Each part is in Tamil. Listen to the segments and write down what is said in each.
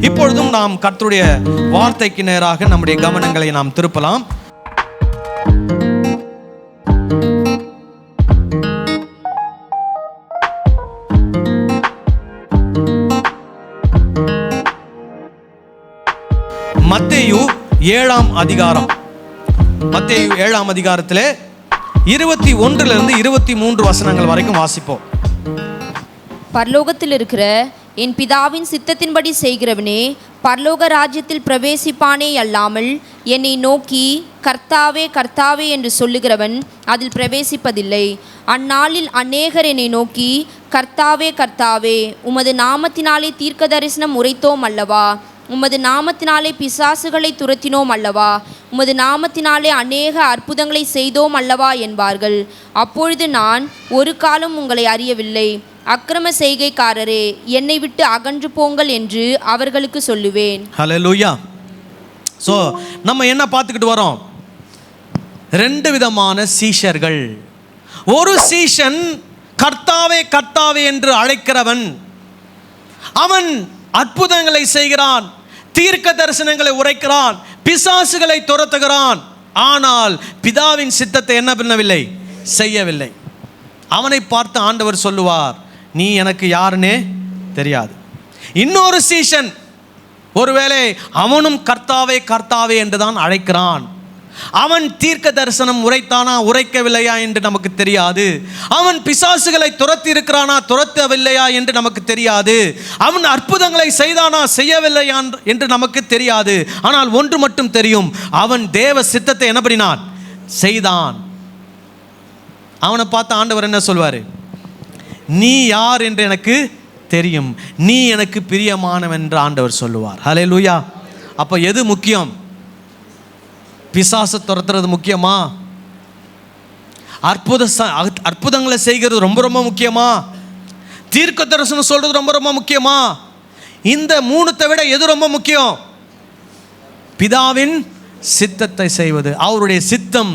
இப்பொழுதும் நாம் கர்த்தருடைய வார்த்தைக்கு நேராக நம்முடைய கவனங்களை நாம் திருப்பலாம். மத்தேயு 7ஆம் அதிகாரம், மத்தேயு 7ஆம் அதிகாரத்திலே 21 23 வசனங்கள் வரைக்கும் வாசிப்போம். பரலோகத்தில் இருக்கிற என் பிதாவின் சித்தத்தின்படி செய்கிறவனே பரலோக ராஜ்யத்தில் பிரவேசிப்பானே அல்லாமல் என்னை நோக்கி கர்த்தாவே கர்த்தாவே என்று சொல்லுகிறவன் அதில் பிரவேசிப்பதில்லை. அந்நாளில் அநேகர் என்னை நோக்கி கர்த்தாவே கர்த்தாவே, உமது நாமத்தினாலே தீர்க்க தரிசனம் உரைத்தோம் அல்லவா, உமது நாமத்தினாலே பிசாசுகளை துரத்தினோம் அல்லவா, உமது நாமத்தினாலே அநேக அற்புதங்களை செய்தோம் அல்லவா என்பார்கள். அப்பொழுது நான் ஒரு காலம் உங்களை அறியவில்லை, அக்கிரம செய்கைக்காரரே, என்னை விட்டு அகன்று போங்கள் என்று அவர்களுக்கு சொல்லுவேன். ஹல்லேலூயா. ஸோ நம்ம என்ன பார்த்துக்கிட்டு வரோம்? 2 விதமான சீஷர்கள். ஒரு சீஷன் கர்த்தாவே கர்த்தாவே என்று அழைக்கிறவன், அவன் அற்புதங்களை செய்கிறான், தீர்க்க தரிசனங்களை உரைக்கிறான், பிசாசுகளை துரத்துகிறான். ஆனால் பிதாவின் சித்தத்தை என்ன பண்ணவில்லை, செய்யவில்லை. அவனை பார்த்து ஆண்டவர் சொல்லுவார், நீ எனக்கு யாருன்னே தெரியாது. இன்னொரு சீஷன், ஒருவேளை அவனும் கர்த்தாவே கர்த்தாவே என்று தான் அழைக்கிறான். அவன் தீர்க்க தரிசனம் உரைத்தானா உரைக்கவில்லையா என்று நமக்கு தெரியாது. அவன் பிசாசுகளை துரத்தி இருக்கிறானா துரத்தவில்லையா என்று நமக்கு தெரியாது. அவன் அற்புதங்களை செய்தானா செய்யவில்லையா என்று நமக்கு தெரியாது. ஆனால் ஒன்று மட்டும் தெரியும், அவன் தேவ சித்தத்தை என்ன பண்ணினான், செய்தான். அவனை பார்த்து ஆண்டவர் என்ன சொல்வார், நீ யார் என்று எனக்கு தெரியும், நீ எனக்கு பிரியமானவன் என்று ஆண்டவர் சொல்லுவார். ஹல்லேலூயா. அப்போ எது முக்கியம்? பிசாசை துரத்துறது முக்கியமா? அற்புதங்களை செய்கிறது ரொம்ப ரொம்ப முக்கியமா? தீர்க்க தரிசனம் சொல்றது ரொம்ப ரொம்ப முக்கியமா? இந்த 3 விட எது ரொம்ப முக்கியம்? பிதாவின் சித்தத்தை செய்வது. அவருடைய சித்தம்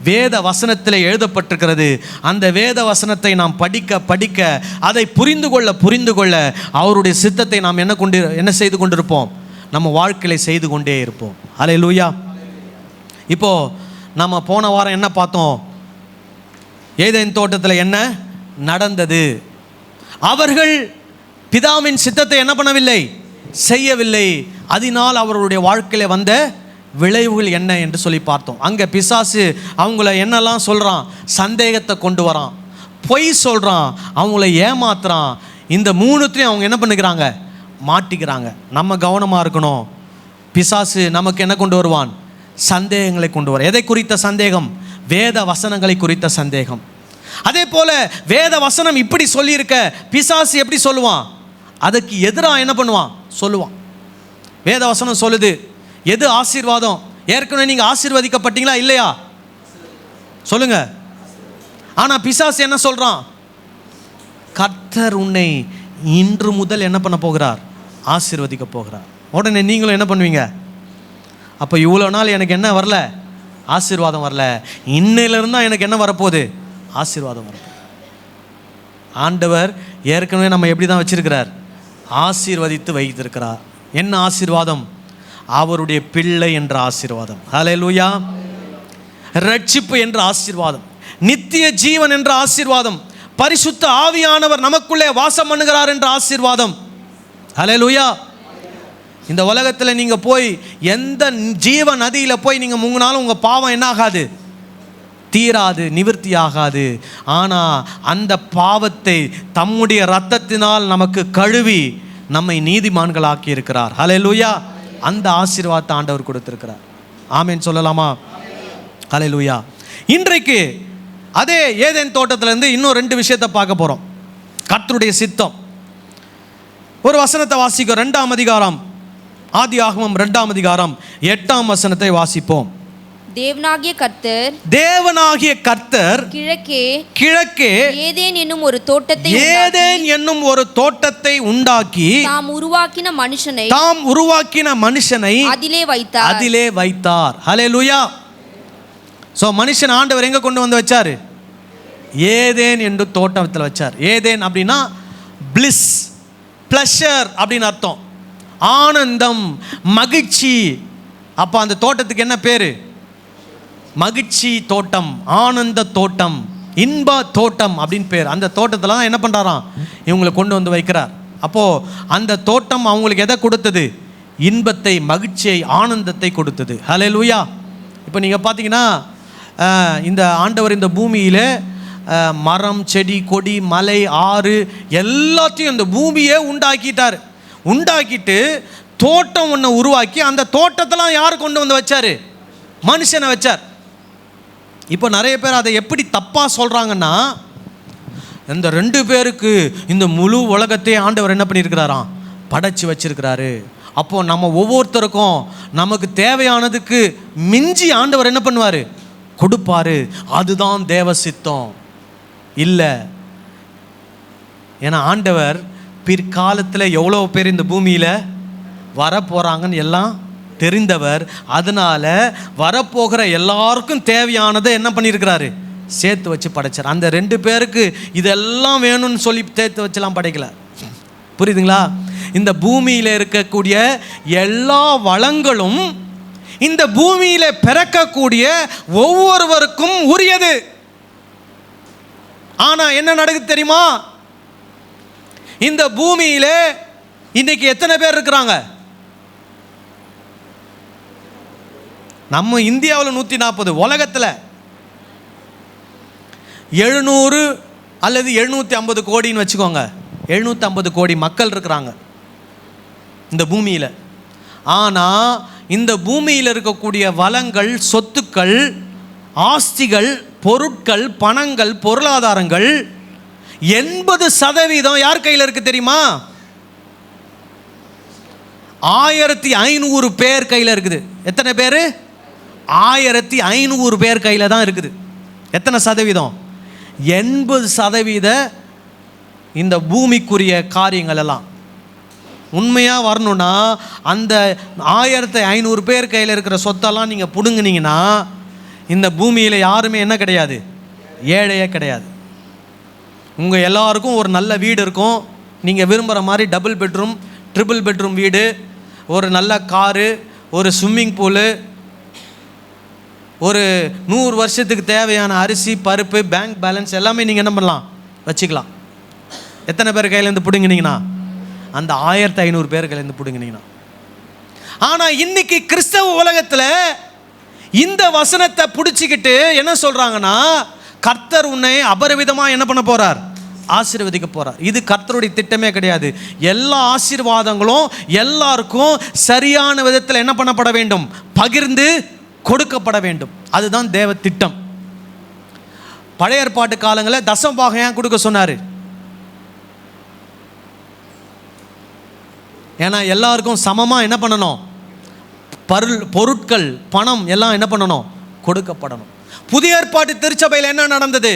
வேத வசனத்தில் எழுதப்பட்டிருக்கிறது. அந்த வேத வசனத்தை நாம் படிக்க படிக்க அதை புரிந்து கொள்ள அவருடைய சித்தத்தை நாம் என்ன செய்து கொண்டிருப்போம், நம்ம வாழ்க்கையில செய்து கொண்டே இருப்போம். ஹல்லேலூயா. இப்போ நம்ம போன வாரம் என்ன பார்த்தோம்? ஏதேன் தோட்டத்தில் என்ன நடந்தது? அவர்கள் பிதாவின் சித்தத்தை என்ன பண்ணவில்லை, செய்யவில்லை. அதனால் அவர்களுடைய வாழ்க்கையில வந்த விளைவுகள் என்ன என்று சொல்லி பார்த்தோம். அங்கே பிசாசு அவங்கள என்னெல்லாம் சொல்கிறான், சந்தேகத்தை கொண்டு வரான், பொய் சொல்கிறான், அவங்கள ஏமாத்துறான். இந்த 3த்தையும் அவங்க என்ன பண்ணுகிறாங்க, மாட்டிக்கிறாங்க. நம்ம கவனமாக இருக்கணும். பிசாசு நமக்கு என்ன கொண்டு வருவான், சந்தேகங்களை கொண்டு வர. எதை குறித்த சந்தேகம்? வேத வசனங்களை குறித்த சந்தேகம். அதே போல வேத வசனம் இப்படி சொல்லியிருக்க பிசாசு எப்படி சொல்லுவான், அதுக்கு எதிராக என்ன பண்ணுவான், சொல்லுவான். வேத வசனம் சொல்லுது எது ஆசீர்வாதம். ஏற்கனவே நீங்கள் ஆசீர்வதிக்கப்பட்டீங்களா இல்லையா சொல்லுங்க. ஆனால் பிசாசு என்ன சொல்கிறான், கர்த்தர் உன்னை இன்று முதல் என்ன பண்ண போகிறார், ஆசீர்வதிக்க போகிறார். உடனே நீங்களும் என்ன பண்ணுவீங்க, அப்போ இவ்வளோ நாள் எனக்கு என்ன வரல, ஆசீர்வாதம் வரல, இன்னையிலிருந்து தான் எனக்கு என்ன வரப்போகுது, ஆசீர்வாதம் வரப்போகுது. ஆண்டவர் ஏற்கனவே நம்ம எப்படி தான் வச்சிருக்கிறார், ஆசீர்வதித்து வைத்திருக்கிறார். என்ன ஆசீர்வாதம்? அவருடைய பிள்ளை என்ற ஆசீர்வாதம். ஹல்லேலூயா. ரட்சிப்பு என்ற ஆசீர்வாதம், நித்திய ஜீவன் என்ற ஆசீர்வாதம், பரிசுத்த ஆவியானவர் நமக்குள்ளே வாசம் பண்ணுகிறார் என்ற ஆசீர்வாதம். ஹல்லேலூயா. இந்த உலகத்தில் நீங்கள் போய் எந்த ஜீவ நதியில் போய் நீங்கள் முங்கினாலும் உங்கள் பாவம் என்ன ஆகாது, தீராது, நிவர்த்தி ஆகாது. ஆனால் அந்த பாவத்தை தம்முடைய இரத்தத்தினால் நமக்கு கழுவி நம்மை நீதிமான்களாக்கி இருக்கிறார். ஹல்லேலூயா. அந்த ஆசீர்வாதத்தை ஆண்டவர் கொடுத்திருக்கிறார். ஆமென் சொல்லலாமா? ஹல்லேலூயா. இன்றைக்கு அதே ஏதேன் தோட்டத்திலேருந்து இன்னும் 2 விஷயத்தை பார்க்க போகிறோம். கர்த்தருடைய சித்தம். ஒரு வசனத்தை வாசிக்கும். 2ஆம் அதிகாரம், ஆதியாகமம் 2ஆம் அதிகாரம் 8ஆம் வசனத்தை வாசிப்போம். தேவனாகிய கர்த்தர் கிழக்கே ஏதேன் என்னும் ஒரு தோட்டத்தை உண்டாக்கி தாம் உருவாக்கின மனுஷனை அதிலே வைத்தார். ஹல்லேலூயா. ஸோ மனுஷன் ஆண்டவர் எங்கே கொண்டு வந்து வச்சார், ஏதேன் என்று தோட்டத்தில் வச்சார். ஏதேன் அப்படின்னா பிளிஸ், ப்ளஷர் அப்படின்னு அர்த்தம். ஆனந்தம், மகிழ்ச்சி. அப்போ அந்த தோட்டத்துக்கு என்ன பேர்? மகிழ்ச்சி தோட்டம், ஆனந்த தோட்டம், இன்ப தோட்டம் அப்படின்னு பேர். அந்த தோட்டத்தில் தான் என்ன பண்ணுறாராம், இவங்களை கொண்டு வந்து வைக்கிறார். அப்போது அந்த தோட்டம் அவங்களுக்கு எதை கொடுத்தது? இன்பத்தை, மகிழ்ச்சியை, ஆனந்தத்தை கொடுத்தது. ஹல்லேலூயா. இப்போ நீங்கள் பார்த்தீங்கன்னா இந்த ஆண்டவர் இந்த பூமியில் மரம், செடி, கொடி, மலை, ஆறு எல்லாத்தையும் இந்த பூமியே உண்டாக்கிட்டார். உண்டாக்கிட்டு தோட்டம் ஒன்று உருவாக்கி அந்த தோட்டத்தெல்லாம் யார் கொண்டு வந்து வச்சார்? மனுஷனை வச்சார். இப்போ நிறைய பேர் அதை எப்படி தப்பாக சொல்கிறாங்கன்னா, இந்த 2 பேருக்கு இந்த முழு உலகத்தையே ஆண்டவர் என்ன பண்ணியிருக்கிறாராம்? படைச்சி வச்சிருக்கிறாரு. அப்போது நம்ம ஒவ்வொருத்தருக்கும் நமக்கு தேவையானதுக்கு மிஞ்சி ஆண்டவர் என்ன பண்ணுவார்? கொடுப்பாரு. அதுதான் தேவ சித்தம் இல்லை. ஏன்னா ஆண்டவர் பிற்காலத்தில் எவ்வளோ பேர் இந்த பூமியில் வரப்போகிறாங்கன்னு எல்லாம் தெரிந்தவர். அதனால் வரப்போகிற எல்லாருக்கும் தேவையானதை என்ன பண்ணியிருக்கிறாரு? சேர்த்து வச்சு படைச்சார். அந்த 2 பேருக்கு இதெல்லாம் வேணும்னு சொல்லி சேர்த்து வச்செல்லாம் படைக்கல. புரியுதுங்களா? இந்த பூமியில் இருக்கக்கூடிய எல்லா வளங்களும் இந்த பூமியில் பிறக்கக்கூடிய ஒவ்வொருவருக்கும் உரியது. ஆனால் என்ன நடக்குது தெரியுமா? இந்த பூமியில் இன்னைக்கு எத்தனை பேர் இருக்கிறாங்க? நம்ம இந்தியாவில் 140, உலகத்தில் 700 அல்லது 750 கோடின்னு வச்சுக்கோங்க. 750 கோடி மக்கள் இருக்கிறாங்க இந்த பூமியில். ஆனால் இந்த பூமியில் இருக்கக்கூடிய வளங்கள், சொத்துக்கள், ஆஸ்திகள், பொருட்கள், பணங்கள், பொருளாதாரங்கள் 80% யார் கையில் இருக்குது தெரியுமா? 1500 பேர் கையில் இருக்குது. எத்தனை பேர்? 1500 பேர் கையில் தான் இருக்குது. எத்தனை சதவீதம்? 80% இந்த பூமிக்குரிய காரியங்கள் எல்லாம். உண்மையாக வரணும்னா அந்த 1500 பேர் கையில் இருக்கிற சொத்தெல்லாம் நீங்கள் பிடுங்கினீங்கன்னா இந்த பூமியில் யாருமே என்ன கிடையாது? ஏழையே கிடையாது. உங்கள் எல்லாருக்கும் ஒரு நல்ல வீடு இருக்கும். நீங்கள் விரும்புகிற மாதிரி டபுள் பெட்ரூம், ட்ரிபிள் பெட்ரூம் வீடு, ஒரு நல்ல காரு, ஒரு ஸ்விம்மிங் பூலு, ஒரு 100 வருஷத்துக்கு தேவையான அரிசி, பருப்பு, பேங்க் பேலன்ஸ் எல்லாமே நீங்கள் என்ன பண்ணலாம்? வச்சுக்கலாம். எத்தனை பேர் கையிலேருந்து பிடுங்கினீங்கன்னா? அந்த 1500 பேர் கையிலேருந்து பிடுங்கினீங்கன்னா. ஆனால் இன்னைக்கு கிறிஸ்தவ உலகத்தில் இந்த வசனத்தை பிடிச்சிக்கிட்டு என்ன சொல்கிறாங்கன்னா, கர்த்தர் உன்னை அபரிவிதமாக என்ன பண்ண போகிறார்? ஆசீர்வதிக்க போகிறார். இது கர்த்தருடைய திட்டமே கிடையாது. எல்லா ஆசீர்வாதங்களும் எல்லாருக்கும் சரியான விதத்தில் என்ன பண்ணப்பட வேண்டும்? பகிர்ந்து கொடுக்கப்பட வேண்டும். அதுதான் தேவ திட்டம். பழைய ஏற்பாட்டு காலங்களில் தசமபாகம் ஏன் கொடுக்க சொன்னார்? ஏன்னா எல்லாருக்கும் சமமாக என்ன பண்ணணும்? பொருட்கள், பணம் எல்லாம் என்ன பண்ணணும்? கொடுக்கப்படணும். புதிய ஏற்பாட்டு திருச்சபையில் என்ன நடந்தது?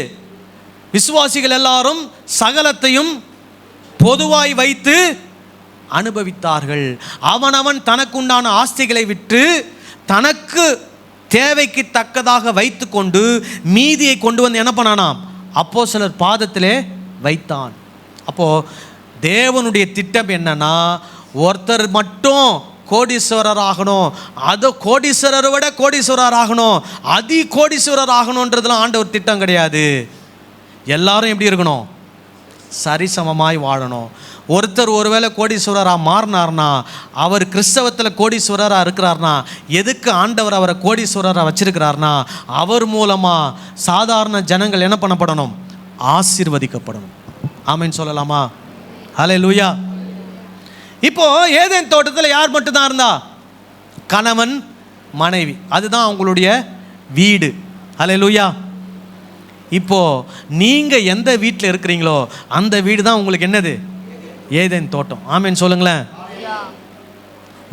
விசுவாசிகள் எல்லாரும் சகலத்தையும் பொதுவாய் வைத்து அனுபவித்தார்கள். அவனவன் தனக்குண்டான ஆஸ்திகளை விற்று தனக்கு தேவைக்கு தக்கதாக வைத்து கொண்டு மீதியை கொண்டு வந்து என்ன பண்ணானாம்? அப்போஸ்தலர் பாதத்திலே வைத்தான். அப்போது தேவனுடைய திட்டம் என்னன்னா, ஒருத்தர் மட்டும் கோடீஸ்வரர் ஆகணும், அதை கோடீஸ்வரரை விட கோடீஸ்வரர் ஆகணும், அதி கோடீஸ்வரர் ஆகணுன்றதுலாம் ஆண்டவர் திட்டம் கிடையாது. எல்லாரும் எப்படி இருக்கணும்? சரிசமமாய் வாழணும். ஒருத்தர் ஒருவேளை கோடீஸ்வரராக மாறினார்னா, அவர் கிறிஸ்தவத்தில் கோடீஸ்வரராக இருக்கிறார்னா, எதுக்கு ஆண்டவர் அவரை கோடீஸ்வரராக வச்சிருக்கிறார்னா, அவர் மூலமாக சாதாரண ஜனங்கள் என்ன பண்ணப்படணும்? ஆசீர்வதிக்கப்படணும். ஆமென் சொல்லலாமா? ஹல்லேலூயா. இப்போ ஏதேன் தோட்டத்தில் யார் மட்டும்தான் இருந்தா? கணவன், மனைவி. அதுதான் அவங்களுடைய வீடு. ஹல்லேலூயா. இப்போ நீங்க எந்த வீட்டில் இருக்கிறீங்களோ அந்த வீடு தான் உங்களுக்கு என்னது? ஏதேன் தோட்டம். ஆமென் சொல்லுங்களேன்.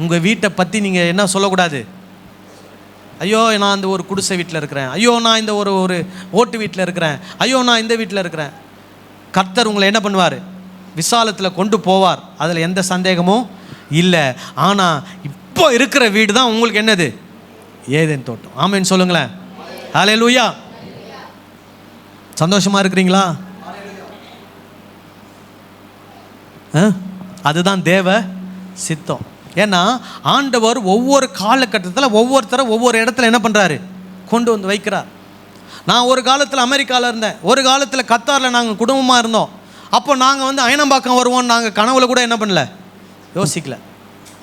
உங்க வீட்டை பற்றி நீங்க என்ன சொல்லக்கூடாது? ஐயோ நான் இந்த ஒரு குடிசை வீட்டில் இருக்கிறேன், ஐயோ நான் இந்த ஒரு ஓட்டு வீட்டில் இருக்கிறேன், ஐயோ நான் இந்த வீட்டில் இருக்கிறேன். கர்த்தர் உங்களை என்ன பண்ணுவார்? விசாலத்தில் கொண்டு போவார். அதில் எந்த சந்தேகமும் இல்லை. ஆனால் இப்போ இருக்கிற வீடு தான் உங்களுக்கு என்னது? ஏதேன் தோட்டம். ஆமென் சொல்லுங்களேன். ஹல்லேலூயா. சந்தோஷமாக இருக்கிறீங்களா? அதுதான் தேவ சித்தம். ஏன்னா ஆண்டவர் ஒவ்வொரு காலகட்டத்தில் ஒவ்வொருத்தரை ஒவ்வொரு இடத்துல என்ன பண்ணுறாரு, கொண்டு வந்து வைக்கிறார். நான் ஒரு காலத்தில் அமெரிக்காவில் இருந்தேன், ஒரு காலத்தில் கத்தாரில் நாங்கள் குடும்பமாக இருந்தோம். அப்போ நாங்கள் வந்து அயனம்பாக்கம் வருவோம்னு நாங்கள் கனவுல கூட என்ன பண்ணல, யோசிக்கல.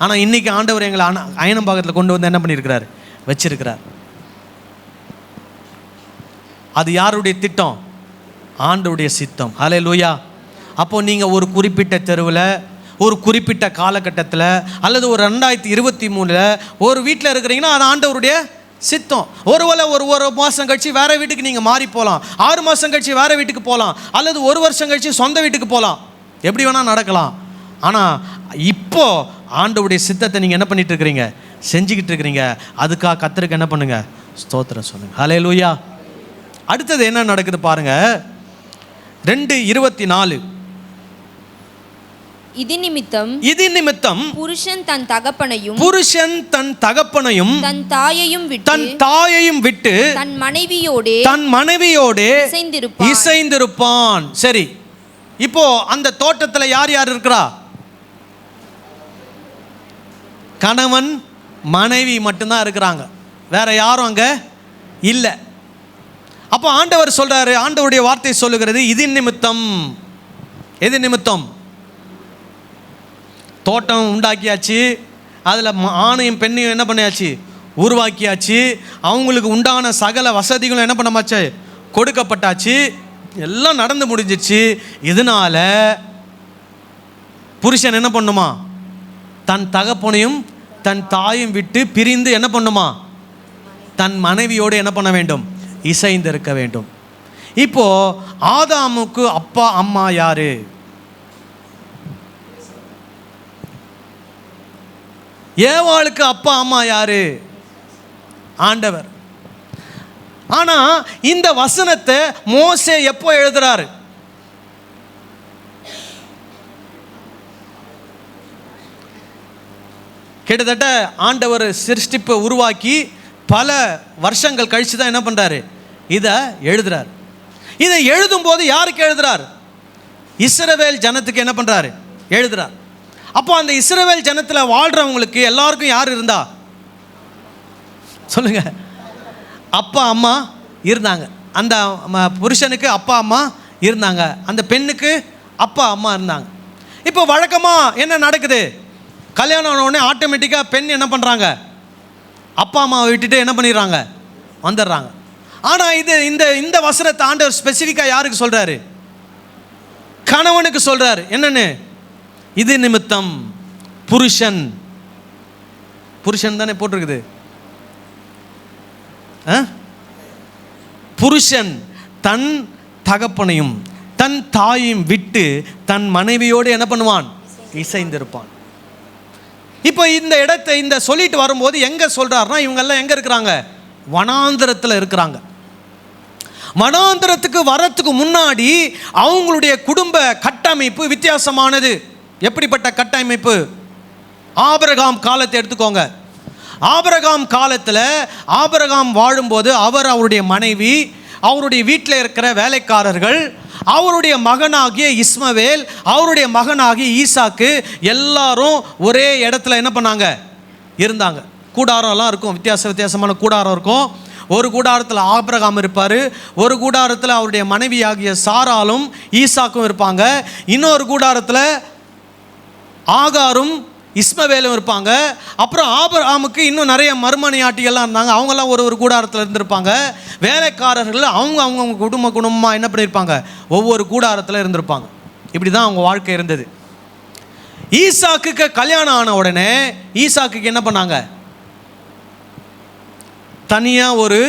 ஆனால் இன்றைக்கி ஆண்டவர் எங்களை அயனம்பாக்கத்தில் கொண்டு வந்து என்ன பண்ணியிருக்கிறார், வச்சிருக்கிறார். அது யாருடைய திட்டம்? ஆண்டவருடைய சித்தம். ஹல்லேலூயா. அப்போ நீங்கள் ஒரு குறிப்பிட்ட தெருவில், ஒரு குறிப்பிட்ட காலகட்டத்தில், அல்லது ஒரு 2023 ஒரு வீட்டில் இருக்கிறீங்கன்னா அது ஆண்டவருடைய சித்தம். ஒருவேளை ஒரு மாதம் கழிச்சு வேறு வீட்டுக்கு நீங்கள் மாறி போகலாம், 6 மாதம் கழிச்சு வேறு வீட்டுக்கு போகலாம், அல்லது 1 வருஷம் கழிச்சு சொந்த வீட்டுக்கு போகலாம், எப்படி வேணால் நடக்கலாம். ஆனால் இப்போ ஆண்டவருடைய சித்தத்தை நீங்கள் என்ன பண்ணிட்டு இருக்கிறீங்க, செஞ்சுக்கிட்டு இருக்கிறீங்க. அதுக்காக கர்த்தருக்கு என்ன பண்ணுங்க, ஸ்தோத்திரம் சொல்லுங்க. ஹல்லேலூயா. அடுத்தது என்ன நடக்குது பாருங்க, 2:24. இது நிமித்தம் புருஷன் தன் தகப்பனையும் தன் தாயையும் விட்டு தன் மனைவியோடே இசைந்திருப்பான். சரி, இப்போ அந்த தோட்டத்தில் யார் யார் இருக்கிறா? கணவன் மனைவி மட்டும்தான் இருக்கிறாங்க, வேற யாரும் அங்க இல்லை. அப்போ ஆண்டவர் சொல்றாரு, ஆண்டவருடைய வார்த்தை சொல்லுகிறது, இது நிமித்தம் தோட்டம் உண்டாக்கியாச்சு, அதில் ஆணையும் பெண்ணையும் என்ன பண்ணியாச்சு, உருவாக்கியாச்சு. அவங்களுக்கு உண்டான சகல வசதிகளும் என்ன பண்ணமாச்சு, கொடுக்கப்பட்டாச்சு. எல்லாம் நடந்து முடிஞ்சிச்சு. இதனால புருஷன் என்ன பண்ணுமா, தன் தகப்பனையும் தன் தாயும் விட்டு பிரிந்து என்ன பண்ணுமா, தன் மனைவியோடு என்ன பண்ண வேண்டும், இசைந்திருக்க வேண்டும். இப்போ ஆதாமுக்கு அப்பா அம்மா யாரு? ஏவாளுக்கு அப்பா அம்மா யாரு? ஆண்டவர். ஆனா இந்த வசனத்தை மோசே எப்போ எழுதுறாரு? கிட்டத்தட்ட ஆண்டவர் சிருஷ்டிப்பை உருவாக்கி பல வருஷங்கள் கழிச்சு தான் என்ன பண்றாரு, இதை எழுதுறார். இதை எழுதும் போது யாருக்கு எழுதுறார்? இஸ்ரவேல் ஜனத்துக்கு என்ன பண்றாரு, எழுதுறார். அப்போ அந்த இஸ்ரவேல் ஜனத்தில் வாழ்றவங்களுக்கு எல்லாருக்கும் யார் இருந்தா சொல்லுங்க, அப்பா அம்மா இருந்தாங்க. அந்த புருஷனுக்கு அப்பா அம்மா இருந்தாங்க, அந்த பெண்ணுக்கு அப்பா அம்மா இருந்தாங்க. இப்போ வழக்கமாக என்ன நடக்குது, கல்யாணம் ஆன உடனே ஆட்டோமேட்டிக்காக பெண் என்ன பண்ணுறாங்க, அப்பா அம்மாவை விட்டுட்டு என்ன பண்ணிடுறாங்க, வந்துடுறாங்க. ஆனால் இந்த வசனத்தை ஆண்டவர் ஸ்பெசிஃபிக்காக யாருக்கு சொல்கிறாரு, கணவனுக்கு சொல்கிறாரு. என்னன்னு, இது நிமித்தம் புருஷன் தானே போட்டிருக்குது, புருஷன் தன் தகப்பனையும் தன் தாயையும் விட்டு தன் மனைவியோடு என்ன பண்ணுவான், இசைந்திருப்பான். இப்போ இந்த சொல்லிட்டு வரும்போது எங்க சொல்றாருன்னா, இவங்கெல்லாம் எங்க இருக்கிறாங்க, வனாந்திரத்தில் இருக்கிறாங்க. வனாந்திரத்துக்கு வரத்துக்கு முன்னாடி அவங்களுடைய குடும்ப கட்டமைப்பு வித்தியாசமானது. எப்படிப்பட்ட கட்டமைப்பு? ஆபிரகாம் காலத்தை எடுத்துக்கோங்க. ஆபிரகாம் காலத்தில் ஆபிரகாம் வாழும்போது அவருடைய மனைவி, அவருடைய வீட்டில் இருக்கிற வேலைக்காரர்கள், அவருடைய மகனாகிய இஸ்மவேல், அவருடைய மகனாகிய ஈசாக்கு எல்லாரும் ஒரே இடத்துல என்ன பண்ணாங்க, இருந்தாங்க. கூடாரம்லாம் இருக்கும், வித்தியாசமான கூடாரம் இருக்கும். ஒரு கூடாரத்தில் ஆபிரகாம் இருப்பார், ஒரு கூடாரத்தில் அவருடைய மனைவி ஆகிய சாராலும் ஈசாக்கும் இருப்பாங்க, இன்னொரு கூடாரத்தில் ஆகாரும் இஸ்மவேலும் இருப்பாங்க. அப்புறம் ஆபிரகாமுக்கு இன்னும் நிறைய மறுமனையாட்டிகள்லாம் இருந்தாங்க, அவங்கெல்லாம் ஒரு கூடாரத்தில் இருந்திருப்பாங்க. வேலைக்காரர்கள் அவங்க குடும்பமாக என்ன பண்ணியிருப்பாங்க, ஒவ்வொரு கூடாரத்தில் இருந்திருப்பாங்க. இப்படி தான் அவங்க வாழ்க்கை இருந்தது. ஈசாக்குக்கு கல்யாணம் ஆன உடனே ஈசாக்குக்கு என்ன பண்ணாங்க, தனியாக ஒரு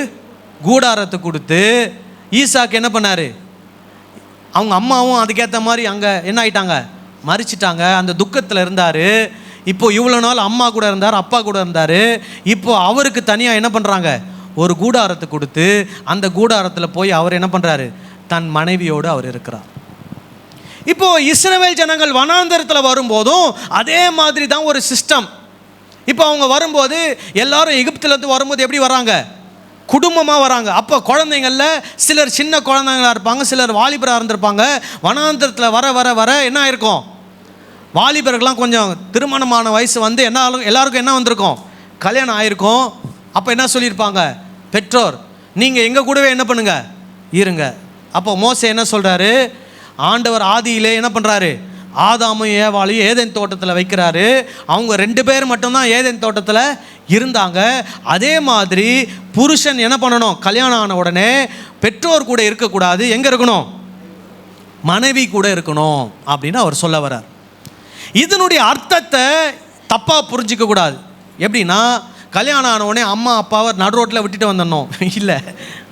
கூடாரத்தை கொடுத்து ஈசாக்கு என்ன பண்ணார், அவங்க அம்மாவும் அதுக்கேற்ற மாதிரி அங்கே என்ன ஆயிட்டாங்க, மறிச்சிட்டாங்க. அந்த துக்கத்தில் இருந்தார். இப்போ இவ்வளோ நாள் அம்மா கூட இருந்தார், அப்பா கூட இருந்தார். இப்போ அவருக்கு தனியாக என்ன பண்ணுறாங்க, ஒரு கூடாரத்தை கொடுத்து அந்த கூடாரத்தில் போய் அவர் என்ன பண்ணுறாரு, தன் மனைவியோடு அவர் இருக்கிறார். இப்போ இஸ்ரவேல் ஜனங்கள் வனாந்தரத்தில் வரும்போதும் அதே மாதிரி தான் ஒரு சிஸ்டம். இப்போ அவங்க வரும்போது எல்லாரும் எகிப்திலேருந்து வரும்போது எப்படி வராங்க, குடும்பமாக வராங்க. அப்போ குழந்தைங்களில் சிலர் சின்ன குழந்தைங்களாக இருப்பாங்க, சிலர் வாலிபராக இருந்திருப்பாங்க. வனாந்தரத்தில் வர வர வர என்ன ஆயிருக்கும், வாலிபர்கள்லாம் கொஞ்சம் திருமணமான வயசு வந்து எல்லாருக்கும் என்ன வந்திருக்கும், கல்யாணம் ஆயிருக்கும். அப்போ என்ன சொல்லியிருப்பாங்க பெற்றோர், நீங்கள் எங்கள் கூடவே என்ன பண்ணுங்க இருங்க. அப்போ மோசே என்ன சொல்கிறாரு, ஆண்டவர் ஆதியிலே என்ன பண்ணுறாரு, ஆதாமும் ஏவாளையும் ஏதேன் தோட்டத்தில் வைக்கிறாரு. அவங்க 2 பேர் மட்டும்தான் ஏதேன் தோட்டத்தில் இருந்தாங்க. அதே மாதிரி புருஷன் என்ன பண்ணணும், கல்யாணம் ஆன உடனே பெற்றோர் கூட இருக்கக்கூடாது, எங்கே இருக்கணும், மனைவி கூட இருக்கணும் அப்படின்னு அவர் சொல்ல வர்றார். இதனுடைய அர்த்தத்தை தப்பாக புரிஞ்சிக்க கூடாது. எப்படின்னா கல்யாணம் ஆன உடனே அம்மா அப்பாவை நடு ரோட்டில் விட்டுட்டு வந்துடணும், இல்லை,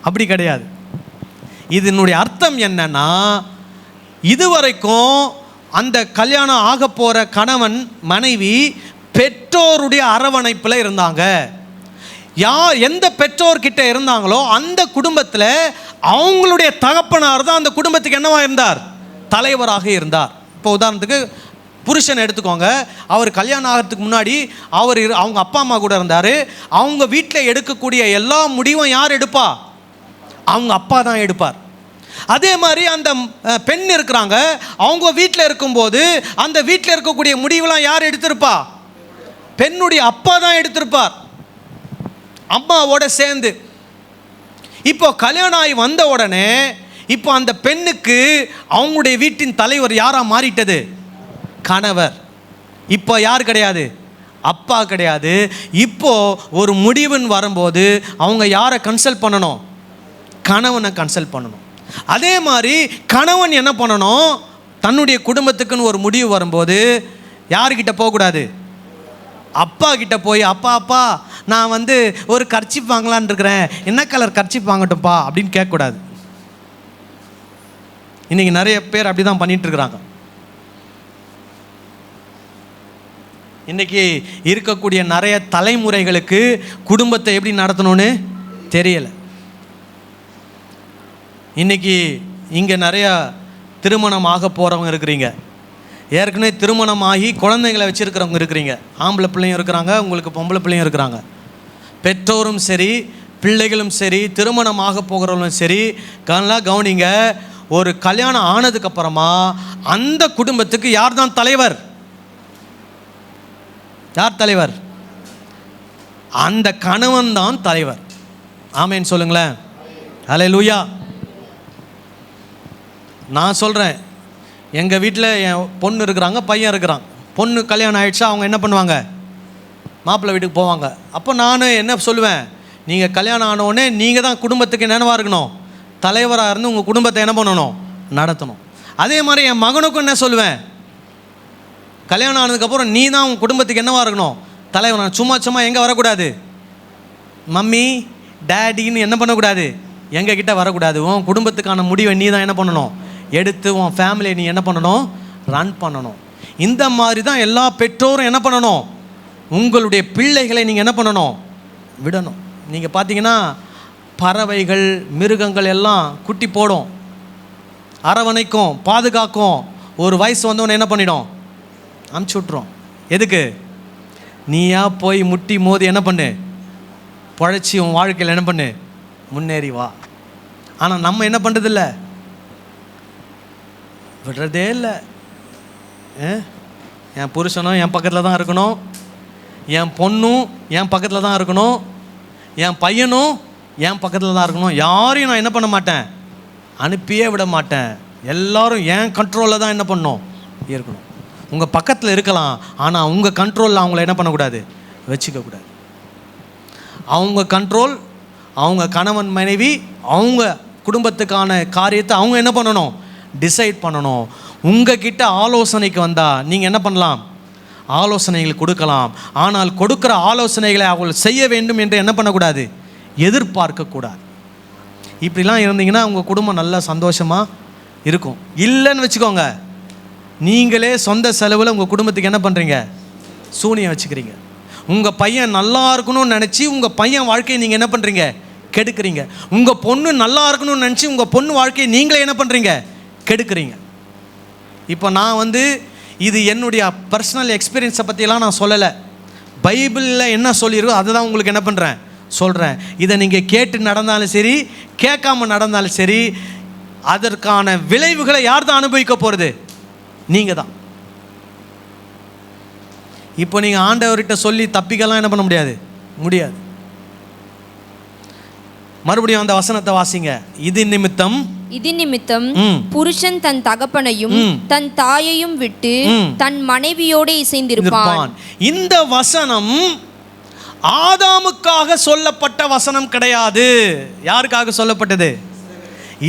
அப்படி கிடையாது. இதனுடைய அர்த்தம் என்னன்னா, இதுவரைக்கும் அந்த கல்யாணம் ஆக போகிற கணவன் மனைவி பெற்றோருடைய அரவணைப்பில் இருந்தாங்க. எந்த பெற்றோர்கிட்ட இருந்தாங்களோ அந்த குடும்பத்தில் அவங்களுடைய தகப்பனார் தான் அந்த குடும்பத்துக்கு என்னவா இருந்தார், தலைவராக இருந்தார். இப்போ உதாரணத்துக்கு புருஷன் எடுத்துக்கோங்க. அவர் கல்யாணம் ஆகிறதுக்கு முன்னாடி அவங்க அப்பா அம்மா கூட இருந்தார். அவங்க வீட்டில் எடுக்கக்கூடிய எல்லா முடிவும் யார் எடுப்பா, அவங்க அப்பா தான் எடுப்பார். அதே மாதிரி அந்த பெண் இருக்கிறாங்க, அவங்க வீட்டில் இருக்கும்போது அந்த வீட்டில் இருக்கக்கூடிய முடிவுலாம் யார் எடுத்திருப்பா, பெண்ணுடைய அப்பா தான் எடுத்திருப்பார், அம்மாவோட சேர்ந்து. இப்போ கல்யாணம் ஆகி வந்த உடனே இப்போ அந்த பெண்ணுக்கு அவங்களுடைய வீட்டின் தலைவர் யாரா மாறிட்டது, கணவர். இப்போ யார் கிடையாது, அப்பா கிடையாது. இப்போ ஒரு முடிவுன்னு வரும்போது அவங்க யாரை கன்சல்ட் பண்ணணும், கணவனை கன்சல்ட் பண்ணணும். அதே மாதிரி கணவன் என்ன பண்ணணும், தன்னுடைய குடும்பத்துக்குன்னு ஒரு முடிவு வரும்போது யார்கிட்ட போகக்கூடாது, அப்பா கிட்ட போய் அப்பா நான் வந்து ஒரு கர்ச்சிப் வாங்கலான்னு இருக்கிறேன், என்ன கலர் கர்ச்சிப் வாங்கட்டும்ப்பா அப்படின்னு கேட்கக்கூடாது. இன்னைக்கு நிறைய பேர் அப்படி தான் பண்ணிட்டு இருக்கிறாங்க. இன்னைக்கு இருக்கக்கூடிய நிறைய தலைமுறைகளுக்கு குடும்பத்தை எப்படி நடத்தணும்னு தெரியலை. இன்னைக்கு இங்கே நிறையா திருமணம் ஆக போகிறவங்க இருக்கிறீங்க, ஏற்கனவே திருமணமாகி குழந்தைங்களை வச்சுருக்கிறவங்க இருக்கிறீங்க, ஆம்பளை பிள்ளையும் இருக்கிறாங்க, உங்களுக்கு பொம்பளை பிள்ளையும் இருக்கிறாங்க. பெற்றோரும் சரி பிள்ளைகளும் சரி திருமணம் ஆக போகிறவங்களும் சரி நல்லா கவனிங்க. ஒரு கல்யாணம் ஆனதுக்கப்புறமா அந்த குடும்பத்துக்கு யார் தான் தலைவர், யார் தலைவர், அந்த கணவன் தான் தலைவர். ஆமேன்னு சொல்லுங்களேன். ஹல்லேலூயா. நான் சொல்கிறேன், எங்கள் வீட்டில் என் பொண்ணு இருக்கிறாங்க, பையன் இருக்கிறான். பொண்ணு கல்யாணம் ஆகிடுச்சா அவங்க என்ன பண்ணுவாங்க, மாப்பிள்ளை வீட்டுக்கு போவாங்க. அப்போ நான் என்ன சொல்லுவேன், நீங்கள் கல்யாணம் ஆனவுடனே நீங்கள் தான் குடும்பத்துக்கு என்னவாக இருக்கணும், தலைவராக இருந்து உங்கள் குடும்பத்தை என்ன பண்ணணும், நடத்தணும். அதே மாதிரி என் மகனுக்கும் என்ன சொல்லுவேன், கல்யாணம் ஆனதுக்கப்புறம் நீ தான் உங்கள் குடும்பத்துக்கு என்னவாக இருக்கணும், தலைவர். சும்மா எங்கே வரக்கூடாது, மம்மி டேடின்னு என்ன பண்ணக்கூடாது, எங்கள் கிட்டே வரக்கூடாது. உன் குடும்பத்துக்கான முடிவை நீ தான் என்ன பண்ணணும், எடுத்து உன் ஃபேமிலியை நீ என்ன பண்ணணும், ரன் பண்ணணும். இந்த மாதிரி தான் எல்லா பெற்றோரும் என்ன பண்ணணும், உங்களுடைய பிள்ளைகளை நீங்கள் என்ன பண்ணணும், விடணும். நீங்கள் பார்த்தீங்கன்னா பறவைகள் மிருகங்கள் எல்லாம் குட்டி போடும், அரவணைக்கும், பாதுகாக்கும். ஒரு வயசு வந்தவொன்னே என்ன பண்ணிடும், அமுச்சு விட்றோம். எதுக்கு, நீயா போய் முட்டி மோதி என்ன பண்ணு, பழைச்சி உன் வாழ்க்கையில் என்ன பண்ணு, முன்னேறி வா. ஆனால் நம்ம என்ன பண்ணுறதில்ல, விடுறதே இல்லை. என் புருஷனும் என் பக்கத்தில் தான் இருக்கணும், என் பொண்ணும் என் பக்கத்தில் தான் இருக்கணும், என் பையனும் என் பக்கத்தில் தான் இருக்கணும். யாரையும் நான் என்ன பண்ண மாட்டேன், அனுப்பியே விட மாட்டேன். எல்லாரும் என் கண்ட்ரோலில் தான் என்ன பண்ணணும், இருக்கணும். உங்கள் பக்கத்தில் இருக்கலாம், ஆனால் உங்கள் கண்ட்ரோலில் அவங்கள என்ன பண்ணக்கூடாது, வச்சுக்கக்கூடாது. அவங்க கண்ட்ரோல், அவங்க கணவன் மனைவி அவங்க குடும்பத்துக்கான காரியத்தை அவங்க என்ன பண்ணணும், டிசைட் பண்ணணும். உங்ககிட்ட ஆலோசனைக்கு வந்தால் நீங்கள் என்ன பண்ணலாம், ஆலோசனைகள் கொடுக்கலாம். ஆனால் கொடுக்குற ஆலோசனைகளை அவங்க செய்ய வேண்டும் என்று என்ன பண்ணக்கூடாது, எதிர்பார்க்கக்கூடாது. இப்படிலாம் இருந்தீங்கன்னா உங்கள் குடும்பம் நல்லா சந்தோஷமாக இருக்கும். இல்லைன்னு வச்சுக்கோங்க, நீங்களே சொந்த செலவில் உங்கள் குடும்பத்துக்கு என்ன பண்ணுறீங்க, சூனியம் வச்சுக்கிறீங்க. உங்கள் பையன் நல்லா இருக்கணும்னு நினச்சி உங்கள் பையன் வாழ்க்கையை நீங்கள் என்ன பண்ணுறீங்க, கெடுக்கிறீங்க. உங்கள் பொண்ணு நல்லா இருக்கணும்னு நினச்சி உங்கள் பொண்ணு வாழ்க்கையை நீங்களே என்ன பண்ணுறீங்க, கெடுக்கிறீங்க. இப்போ நான் இது என்னுடைய பர்சனல் எக்ஸ்பீரியன்ஸை பற்றியெல்லாம் நான் சொல்லலை. பைபிளில் என்ன சொல்லியிருக்கோ அதை தான் உங்களுக்கு என்ன பண்ணுறேன், சொல்கிறேன். இதை நீங்கள் கேட்டு நடந்தாலும் சரி கேட்காம நடந்தாலும் சரி, அதற்கான விளைவுகளை யார் தான் அனுபவிக்க போகிறது, நீங்கள் தான். இப்போ நீங்கள் ஆண்டவர்கிட்ட சொல்லி தப்பிக்கலாம் என்ன பண்ண முடியாது, முடியாது. மறுபடியும் அந்த வசனத்தை வாசிங்க. இது நிமித்தம் புருஷன் தன் தகப்பனையும் தன் தாயையும் விட்டு தன் மனைவியோடு இசைந்திருப்பான். இந்த வசனம் ஆதாமுக்காக சொல்லப்பட்ட வசனம் கிடையாது. யாருக்காக சொல்லப்பட்டது?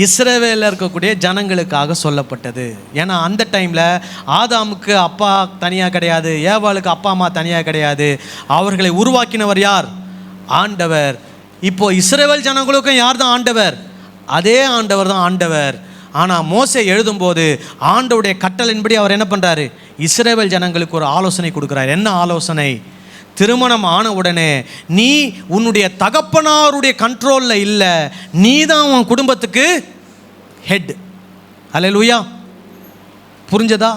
இஸ்ரவேலில் இருக்கக்கூடிய ஜனங்களுக்காக சொல்லப்பட்டது. ஏன்னா அந்த டைமில் ஆதாமுக்கு அப்பா தனியாக கிடையாது, ஏவாளுக்கு அப்பா அம்மா தனியாக கிடையாது. அவர்களை உருவாக்கினவர் யார்? ஆண்டவர். இப்போ இஸ்ரவேல் ஜனங்களுக்கும் யார் தான் ஆண்டவர்? அதே ஆண்டவர் தான் ஆண்டவர். ஆனால் மோசே எழுதும்போது ஆண்டவருடைய கட்டளையின்படி அவர் என்ன பண்ணுறாரு? இஸ்ரவேல் ஜனங்களுக்கு ஒரு ஆலோசனை கொடுக்குறார். என்ன ஆலோசனை? திருமணம் ஆன உடனே நீ உன்னுடைய தகப்பனாருடைய கண்ட்ரோலில் இல்லை, நீ தான் உன் குடும்பத்துக்கு ஹெட். அல்லேலூயா. புரிஞ்சதா?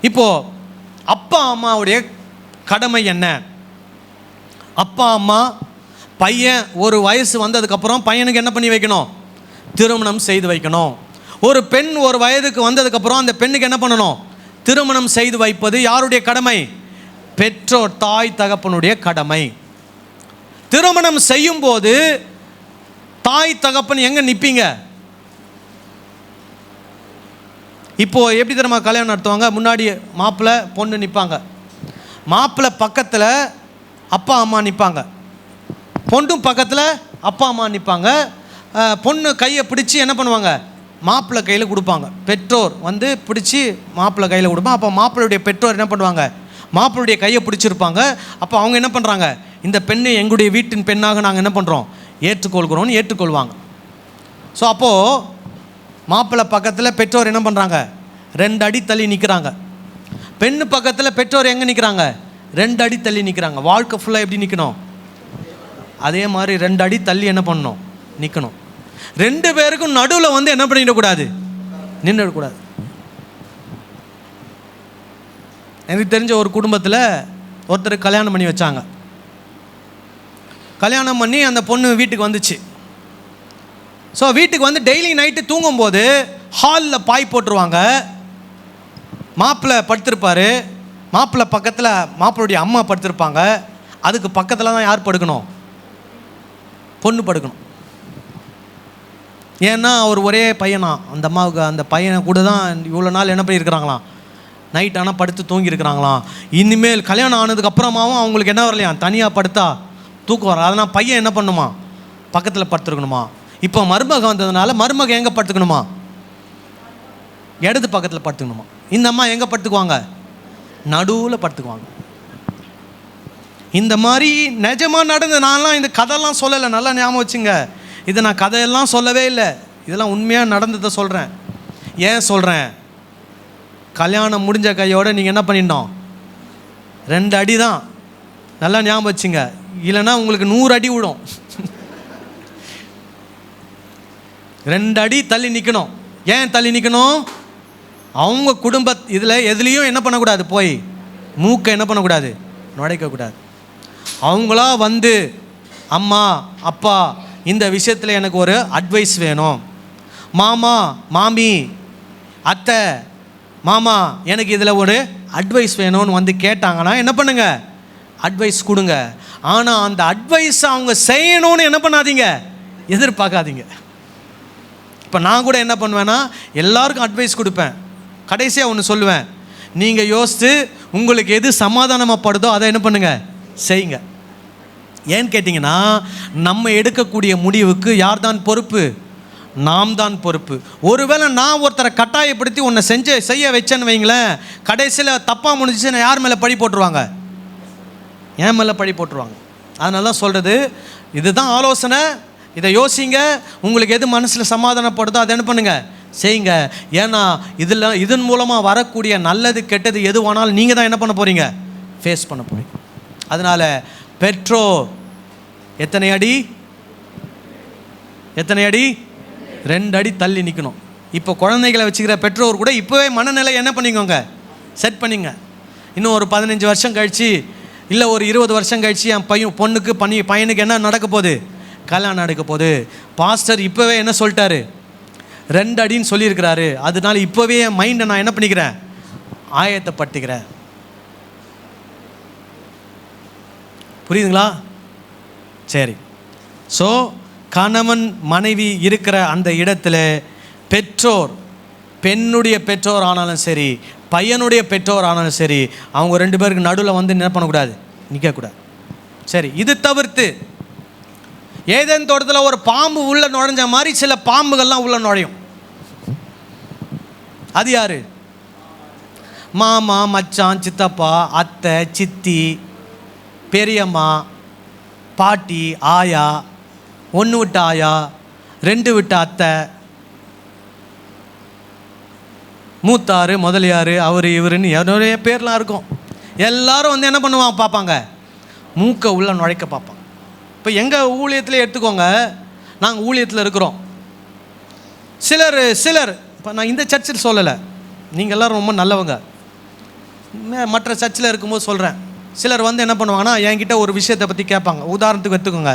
இப்போ அப்பா அம்மாவுடைய கடமை என்ன? அப்பா அம்மா பையன் ஒரு வயசு வந்ததுக்கப்புறம் பையனுக்கு என்ன பண்ணி வைக்கணும்? திருமணம் செய்து வைக்கணும். ஒரு பெண் ஒரு வயதுக்கு வந்ததுக்கப்புறம் அந்த பெண்ணுக்கு என்ன பண்ணணும்? திருமணம் செய்து வைப்பது யாருடைய கடமை? பெற்றோர், தாய் தகப்பனுடைய கடமை. திருமணம் செய்யும் போது தாய் தகப்பன் எங்க நிற்பீங்க? இப்போ எப்படி தெரியுமா கல்யாணம் நடத்துவாங்க? முன்னாடி மாப்பிள்ளை பொண்ணு நிற்பாங்க, மாப்பிள்ளை பக்கத்தில் அப்பா அம்மா நிற்பாங்க, பொண்ணும் பக்கத்தில் அப்பா அம்மா நிற்பாங்க. பொண்ணு கையை பிடிச்சி என்ன பண்ணுவாங்க? மாப்பிள்ளை கையில் கொடுப்பாங்க. பெற்றோர் வந்து பிடிச்சி மாப்பிள்ளை கையில் கொடுப்பாங்க. அப்போ மாப்பிள்ளையுடைய பெற்றோர் என்ன பண்ணுவாங்க? மாப்பிள்ளையுடைய கையை பிடிச்சிருப்பாங்க. அப்போ அவங்க என்ன பண்ணுறாங்க? இந்த பெண்ணை எங்களுடைய வீட்டின் பெண்ணாக நாங்கள் என்ன பண்ணுறோம்? ஏற்றுக்கொள்கிறோன்னு ஏற்றுக்கொள்வாங்க. ஸோ அப்போது மாப்பிள்ளை பக்கத்தில் பெற்றோர் என்ன பண்ணுறாங்க? 2 அடி தள்ளி நிற்கிறாங்க. பெண்ணு பக்கத்தில் பெற்றோர் எங்கே நிற்கிறாங்க? 2 அடி தள்ளி நிற்கிறாங்க. வாழ்க்கை ஃபுல்லாக எப்படி நிற்கணும்? அதே மாதிரி 2 அடி தள்ளி என்ன பண்ணணும்? நிற்கணும். 2 பேருக்கும் நடுவில் வந்து என்ன பண்ணிடக்கூடாது? நின்றுடக்கூடாது. எனக்கு தெரிஞ்ச ஒரு குடும்பத்தில் ஒருத்தர் கல்யாணம் பண்ணி வச்சாங்க. கல்யாணம் பண்ணி அந்த பொண்ணு வீட்டுக்கு வந்துச்சு. ஸோ வீட்டுக்கு வந்து டெய்லி நைட்டு தூங்கும்போது ஹாலில் பாய் போட்டுருவாங்க. மாப்பிள்ளை படுத்திருப்பார், மாப்பிள்ளை பக்கத்தில் மாப்பிள்ளுடைய அம்மா படுத்திருப்பாங்க. அதுக்கு பக்கத்தில் தான் யார் படுக்கணும்? பொண்ணு படுக்கணும். ஏன்னா அவர் ஒரே பையனா, அந்த அம்மாவுக்கு அந்த பையனை கூட தான் இவ்வளோ நாள் என்ன பண்ணியிருக்கிறாங்களாம்? நைட் ஆனால் படுத்து தூங்கியிருக்கிறாங்களாம். இனிமேல் கல்யாணம் ஆனதுக்கு அப்புறமாவும் அவங்களுக்கு என்ன வரலையா? தனியாக படுத்தா தூக்கம் வர. அதனால் பையன் என்ன பண்ணுமா? பக்கத்தில் படுத்துருக்கணுமா. இப்போ மருமக வந்ததுனால மருமக எங்கே படுத்துக்கணுமா? இடது பக்கத்தில் படுத்துக்கணுமா. இந்த அம்மா எங்கே படுத்துக்குவாங்க? நடுவில் படுத்துக்குவாங்க. இந்த மாதிரி நிஜமாக நடந்து, நான்லாம் இந்த கதையெல்லாம் சொல்லலை, நல்லா ஞாபகம் வச்சுங்க. இதை நான் கதையெல்லாம் சொல்லவே இல்லை, இதெல்லாம் உண்மையாக நடந்ததை சொல்கிறேன். ஏன் சொல்கிறேன்? கல்யாணம் முடிஞ்ச கையோடு நீங்கள் என்ன பண்ணிடணும்? 2 அடி தான், நல்லா ஞாபகம் வச்சுங்க. இல்லைன்னா உங்களுக்கு 100 அடி விடும். 2 அடி தள்ளி நிற்கணும். ஏன் தள்ளி நிற்கணும்? அவங்க குடும்ப இதில் எதுலேயும் என்ன பண்ணக்கூடாது? போய் மூக்கை என்ன பண்ணக்கூடாது? நுழைக்கக்கூடாது. அவங்களா வந்து அம்மா அப்பா இந்த விஷயத்தில் எனக்கு ஒரு அட்வைஸ் வேணும், மாமா மாமி அத்தை மாமா எனக்கு இதில் ஒரு அட்வைஸ் வேணும்னு வந்து கேட்டாங்கன்னா என்ன பண்ணுங்க? அட்வைஸ் கொடுங்க. ஆனால் அந்த அட்வைஸ் அவங்க செய்யணும்னு என்ன பண்ணாதீங்க? எதிர்பார்க்காதீங்க. இப்போ நான் கூட என்ன பண்ணுவேன்னா எல்லாருக்கும் அட்வைஸ் கொடுப்பேன். கடைசியாக ஒன்று சொல்லுவேன், நீங்கள் யோசித்து உங்களுக்கு எது சமாதானமாகப்படுதோ அதை என்ன பண்ணுங்கள்? செய்யுங்க. ஏன்னு கேட்டிங்கன்னா நம்ம எடுக்கக்கூடிய முடிவுக்கு யார் தான் பொறுப்பு? நாம் தான் பொறுப்பு. ஒருவேளை நான் ஒருத்தரை கட்டாயப்படுத்தி உன்னை செய்ய வச்சேன்னு வைங்களேன், கடைசியில் தப்பாக முடிஞ்சிச்சுன்னா யார் மேலே பழி போட்டுருவாங்க? என் மேலே பழி போட்டுருவாங்க. அதனால தான் சொல்கிறது, இதுதான் ஆலோசனை, இதை யோசிங்க. உங்களுக்கு எது மனசில் சமாதானப்படுதோ அதை என்ன பண்ணுங்கள்? செய்யுங்க. ஏன்னா இதன் மூலமாக வரக்கூடிய நல்லது கெட்டது எதுவானாலும் நீங்கள் தான் என்ன பண்ண போகிறீங்க? ஃபேஸ் பண்ண போகிறீங்க. அதனால் பெற்றோர் எத்தனை அடி? 2 அடி தள்ளி நிற்கணும். இப்போ குழந்தைகளை வச்சுக்கிற பெற்றோர் கூட இப்போவே மனநிலை என்ன பண்ணிக்கோங்க? செட் பண்ணிங்க. இன்னும் ஒரு 15 வருஷம் கழித்து, இல்லை ஒரு 20 வருஷம் கழித்து என் பொண்ணுக்கு பையனுக்கு என்ன நடக்க போகுது? கல்யாணம் நடக்க போகுது. பாஸ்டர் இப்போவே என்ன சொல்லிட்டாரு? 2 அடின்னு சொல்லியிருக்கிறாரு. அதனால இப்போவே என் மைண்டை நான் என்ன பண்ணிக்கிறேன்? ஆயத்தப்பட்டுக்கிறேன். புரியுதுங்களா? சரி. ஸோ கணவன் மனைவி இருக்கிற அந்த இடத்துல பெற்றோர், பெண்ணுடைய பெற்றோர் ஆனாலும் சரி, பையனுடைய பெற்றோர் ஆனாலும் சரி, அவங்க 2 பேருக்கு நடுவில் வந்து என்ன பண்ணக்கூடாது, நிற்கக்கூடாது. சரி, இது தவிர்த்து ஏதேன் தோட்டத்தில் ஒரு பாம்பு உள்ள நுழைஞ்ச மாதிரி சில பாம்புகள்லாம் உள்ள நுழையும். அது யாரு? மாமா, மச்சான், சித்தப்பா, அத்தை, சித்தி, பெரியம்மா, பாட்டி, ஆயா, 1 விட்ட ஆயா, 2 விட்ட அத்தை, மூத்தாரு, முதலியார், அவர் இவருன்னு நிறைய பேர்லாம் இருக்கும். எல்லாரும் வந்து என்ன பண்ணுவாங்க, பார்ப்பாங்க, மூக்கை உள்ள நுழைக்க பார்ப்பாங்க. இப்போ எங்கள் ஊழியத்தில் எடுத்துக்கோங்க, நாங்கள் ஊழியத்தில் இருக்கிறோம். சிலர் இப்போ நான் இந்த சர்ச்சில் சொல்லலை, நீங்கள் எல்லோரும் ரொம்ப நல்லவங்க, மற்ற சர்ச்சில் இருக்கும்போது சொல்கிறேன். சிலர் வந்து என்ன பண்ணுவாங்கன்னா என்கிட்ட ஒரு விஷயத்தை பற்றி கேட்பாங்க. உதாரணத்துக்கு எடுத்துக்கோங்க,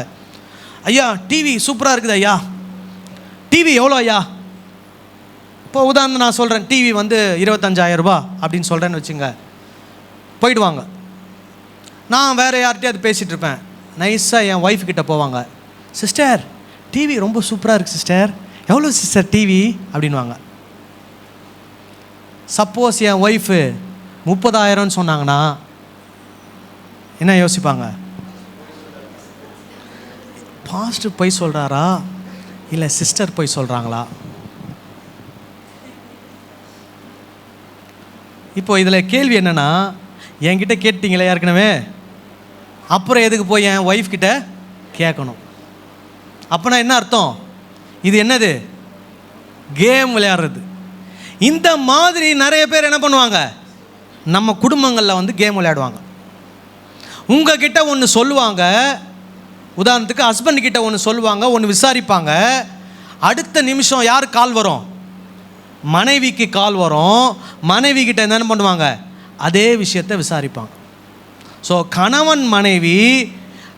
ஐயா டிவி சூப்பராக இருக்குது ஐயா, டிவி எவ்வளோ ஐயா? இப்போ உதாரணம் நான் சொல்கிறேன், டிவி வந்து 25,000 ரூபா அப்படின்னு சொல்கிறேன்னு வச்சுங்க. போயிடுவாங்க. நான் வேறு யார்கிட்டயும் அது பேசிகிட்டு இருப்பேன். நைஸாக என் ஒய்ஃப் கிட்டே போவாங்க, சிஸ்டர் டிவி ரொம்ப சூப்பராக இருக்குது சிஸ்டர், எவ்வளோ சிஸ்டர் டிவி அப்படின்வாங்க. சப்போஸ் என் ஒய்ஃபு 30,000ன்னு சொன்னாங்கன்னா என்ன யோசிப்பாங்க? பாஸ்டர் போய் சொல்கிறாரா இல்லை சிஸ்டர் போய் சொல்கிறாங்களா? இப்போ இதில் கேள்வி என்னென்னா, என்கிட்ட கேட்டீங்களே ஏற்கனவே, அப்புறம் எதுக்கு போய் என் ஒய்ஃப் கிட்ட கேட்கணும்? அப்போனா என்ன அர்த்தம்? இது என்னது? கேம் விளையாடுறது. இந்த மாதிரி நிறைய பேர் என்ன பண்ணுவாங்க, நம்ம குடும்பங்களில் வந்து கேம் விளையாடுவாங்க. உங்ககிட்ட ஒன்று சொல்லுவாங்க, உதாரணத்துக்கு ஹஸ்பண்ட் கிட்ட ஒன்று சொல்லுவாங்க, ஒன்று விசாரிப்பாங்க. அடுத்த நிமிஷம் யார் கால் வரும்? மனைவிக்கு கால் வரும். மனைவி கிட்ட என்ன பண்ணுவாங்க, அதே விஷயத்தை விசாரிப்பாங்க. ஸோ கணவன் மனைவி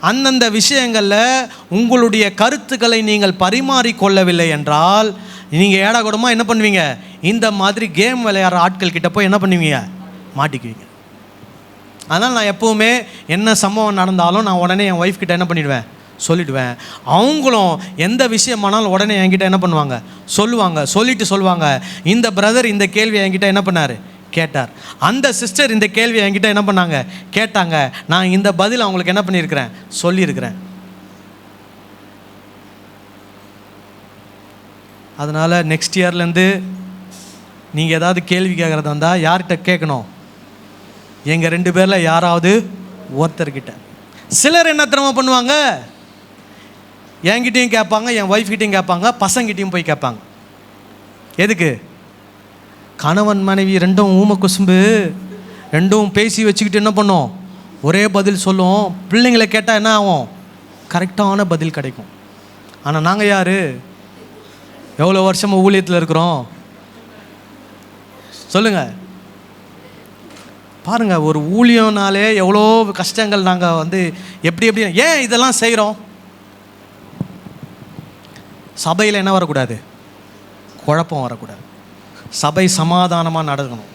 அந்தந்த விஷயங்களில் உங்களுடைய கருத்துக்களை நீங்கள் பரிமாறிக்கொள்ளவில்லை என்றால் நீங்கள் ஏடாகூடமாக என்ன பண்ணுவீங்க, இந்த மாதிரி கேம் விளையாடுற ஆட்கள் கிட்ட போய் என்ன பண்ணுவீங்க, மாட்டிக்குவீங்க. அதனால் நான் எப்போவுமே என்ன சம்பவம் நடந்தாலும் நான் உடனே என் ஒய்ஃப் கிட்ட என்ன பண்ணிடுவேன், சொல்லிவிடுவேன். அவங்களும் எந்த விஷயமானாலும் உடனே என்கிட்ட என்ன பண்ணுவாங்க, சொல்லுவாங்க, இந்த பிரதர் இந்த கேள்வி என்கிட்ட என்ன பண்ணார், கேட்டார். அந்த சிஸ்டர் இந்த கேள்வி என்கிட்ட என்ன பண்ணாங்க, கேட்டாங்க. நான் இந்த பதில் அவங்களுக்கு என்ன பண்ணியிருக்கிறேன், சொல்லியிருக்கிறேன். அதனால் நெக்ஸ்ட் இயர்லேருந்து நீங்கள் ஏதாவது கேள்வி கேட்குறதா இருந்தால் யார்கிட்ட கேட்கணும், எங்கள் 2 பேரில் யாராவது ஒருத்தர்கிட்ட. சிலர் என்ன திறமை பண்ணுவாங்க, என்கிட்டையும் கேட்பாங்க, என் ஒய்ஃப்கிட்டையும் கேட்பாங்க, பசங்கிட்டையும் போய் கேட்பாங்க. எதுக்கு? கணவன் மனைவி 2ம் ஊமை குசும்பு, 2ம் பேசி வச்சுக்கிட்டு என்ன பண்ணும், ஒரே பதில் சொல்லும். பிள்ளைங்களை கேட்டால் என்ன ஆகும், கரெக்டான பதில் கிடைக்கும். ஆனால் நாங்கள் யார், எவ்வளோ வருஷமாக ஊழியத்தில் இருக்கிறோம் சொல்லுங்கள். பாருங்கள், ஒரு ஊழியம்னாலே எவ்வளோ கஷ்டங்கள் நாங்கள் வந்து எப்படி ஏன் இதெல்லாம் செய்கிறோம்? சபையில் என்ன வரக்கூடாது, குழப்பம் வரக்கூடாது, சபை சமாதானமாக நடக்கணும்.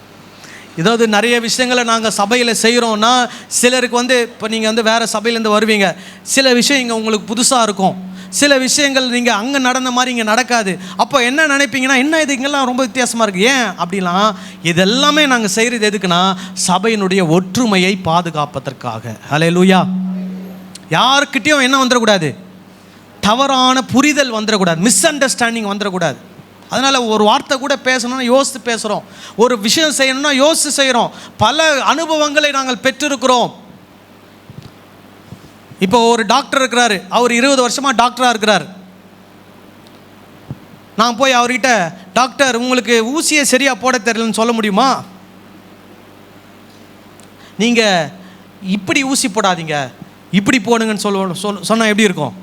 ஏதாவது நிறைய விஷயங்களை நாங்கள் சபையில் செய்கிறோன்னா, சிலருக்கு வந்து இப்போ நீங்கள் வந்து வேறு சபையிலேருந்து வருவீங்க, சில விஷயம் இங்கே உங்களுக்கு புதுசாக இருக்கும், சில விஷயங்கள் நீங்கள் அங்கே நடந்த மாதிரி இங்கே நடக்காது. அப்போ என்ன நினைப்பீங்கன்னா, என்ன இது இங்கெல்லாம் ரொம்ப வித்தியாசமாக இருக்குது, ஏன் அப்படிலாம்? இதெல்லாமே நாங்கள் செய்கிறது எதுக்குன்னா, சபையினுடைய ஒற்றுமையை பாதுகாப்பதற்காக. ஹல்லேலூயா. யாருக்கிட்டையும் என்ன வந்துடக்கூடாது, தவறான புரிதல் வந்துடக்கூடாது, மிஸ் அண்டர்ஸ்டாண்டிங் வந்துடக்கூடாது. அதனால் ஒரு வார்த்தை கூட பேசணும்னா யோசித்து பேசுகிறோம், ஒரு விஷயம் செய்யணும்னா யோசித்து செய்கிறோம். பல அனுபவங்களை நாங்கள் பெற்றிருக்கிறோம். இப்போ ஒரு டாக்டர் இருக்கிறாரு, அவர் 20 வருஷமாக டாக்டராக இருக்கிறார். நான் போய் அவர்கிட்ட, டாக்டர் உங்களுக்கு ஊசியை சரியாக போட தெரியலன்னு சொல்ல முடியுமா? நீங்கள் இப்படி ஊசி போடாதீங்க, இப்படி போடுங்கன்னு சொன்னால் எப்படி இருக்கும்?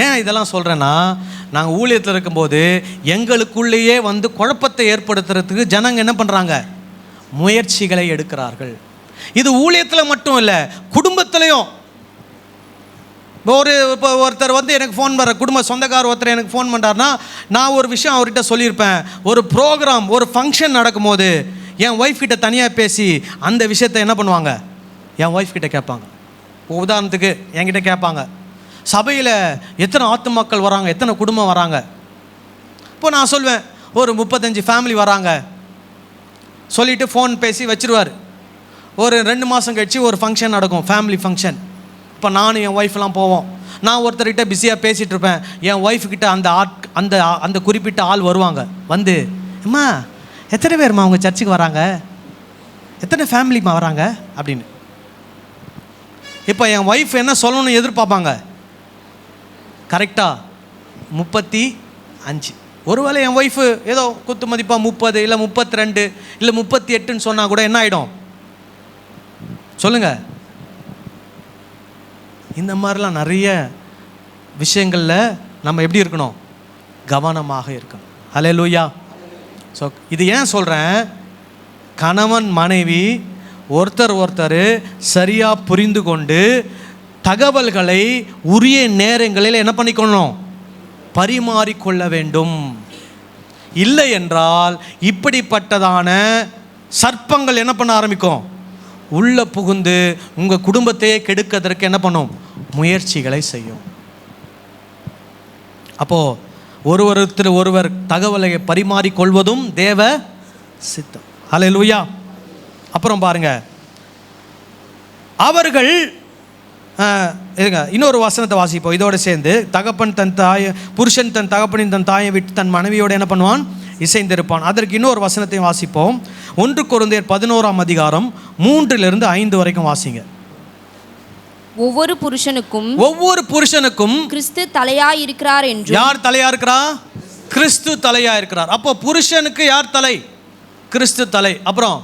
ஏன் இதெல்லாம் சொல்கிறேன்னா, நாங்கள் ஊழியத்தில் இருக்கும்போது எங்களுக்குள்ளேயே வந்து குழப்பத்தை ஏற்படுத்துறதுக்கு ஜனங்க என்ன பண்ணுறாங்க, முயற்சிகளை எடுக்கிறார்கள். இது ஊழியத்தில் மட்டும் இல்லை, குடும்பத்திலையும். இப்போ ஒருத்தர் வந்து எனக்கு ஃபோன் பண்ணுற குடும்ப சொந்தக்காரர் ஒருத்தர் எனக்கு ஃபோன் பண்ணுறாருனா, நான் ஒரு விஷயம் அவர்கிட்ட சொல்லியிருப்பேன். ஒரு ப்ரோக்ராம், ஒரு ஃபங்க்ஷன் நடக்கும்போது என் ஒய்ஃப் கிட்ட தனியாக பேசி அந்த விஷயத்தை என்ன பண்ணுவாங்க, என் ஒய்ஃப் கிட்ட கேட்பாங்க. உதாரணத்துக்கு என்கிட்ட கேட்பாங்க, சபையில் எத்தனை ஆத்துமாக்கள் வராங்க, எத்தனை குடும்பம் வராங்க. இப்போ நான் சொல்வேன் ஒரு 35 ஃபேமிலி வராங்க சொல்லிவிட்டு ஃபோன் பேசி வச்சுருவார். ஒரு 2 மாதம் கழிச்சு ஒரு ஃபங்க்ஷன் நடக்கும், ஃபேமிலி ஃபங்க்ஷன். இப்போ நானும் என் ஒய்ஃப்லாம் போவோம். நான் ஒருத்தர்கிட்ட பிஸியாக பேசிகிட்டு இருப்பேன். என் ஒய்ஃப்கிட்ட அந்த குறிப்பிட்ட ஆள் வருவாங்க. வந்து, அம்மா எத்தனை பேர்மா உங்கள் சர்ச்சுக்கு வராங்க, எத்தனை ஃபேமிலிமா வராங்க அப்படின்னு. இப்போ என் ஒய்ஃப் என்ன சொல்லணும்னு எதிர்பார்ப்பாங்க, கரெக்டாக 35. ஒருவேளை என் ஒய்ஃபு ஏதோ குத்து மதிப்பாக 30 இல்லை 32 இல்லை 38ன்னு சொன்னால் கூட என்ன ஆகிடும் சொல்லுங்கள். இந்த மாதிரிலாம் நிறைய விஷயங்களில் நம்ம எப்படி இருக்கணும், கவனமாக இருக்கணும். ஹல்லேலூயா. ஸோ இது ஏன் சொல்கிறேன், கணவன் மனைவி ஒருத்தர் சரியாக புரிந்து கொண்டு தகவல்களை உரிய நேரங்களில் என்ன பண்ணிக்கணும், பரிமாறிக்கொள்ள வேண்டும். இல்லை என்றால் இப்படிப்பட்டதான சர்ப்பங்கள் என்ன பண்ண ஆரம்பிக்கும், உள்ள புகுந்து உங்கள் குடும்பத்தையே கெடுக்கிறதுக்கு என்ன பண்ணும், முயற்சிகளை செய்யும். அப்போது ஒருவர் தகவலை பரிமாறிக்கொள்வதும் தேவ சித்தம். ஹல்லேலூயா. அப்புறம் பாருங்க, அவர்கள் இன்னொரு வசனத்தை வாசிப்போம் இதோடு சேர்ந்து. தகப்பன் தன் தாயை, புருஷன் தன் தகப்பனின் தன் தாயை விட்டு தன் மனைவியோடு என்ன பண்ணுவான், இசைந்திருப்பான். அதற்கு இன்னொரு வசனத்தையும் வாசிப்போம். 1 கொரிந்தியர் 11ஆம் அதிகாரம் 3-5 வரைக்கும் வாசிங்க. ஒவ்வொரு புருஷனுக்கும் கிறிஸ்து தலையாய் இருக்கிறார் என்று. யார் தலையா இருக்கிறா, கிறிஸ்து தலையா இருக்கிறார். அப்போ புருஷனுக்கு யார் தலை, கிறிஸ்து தலை. அப்புறம்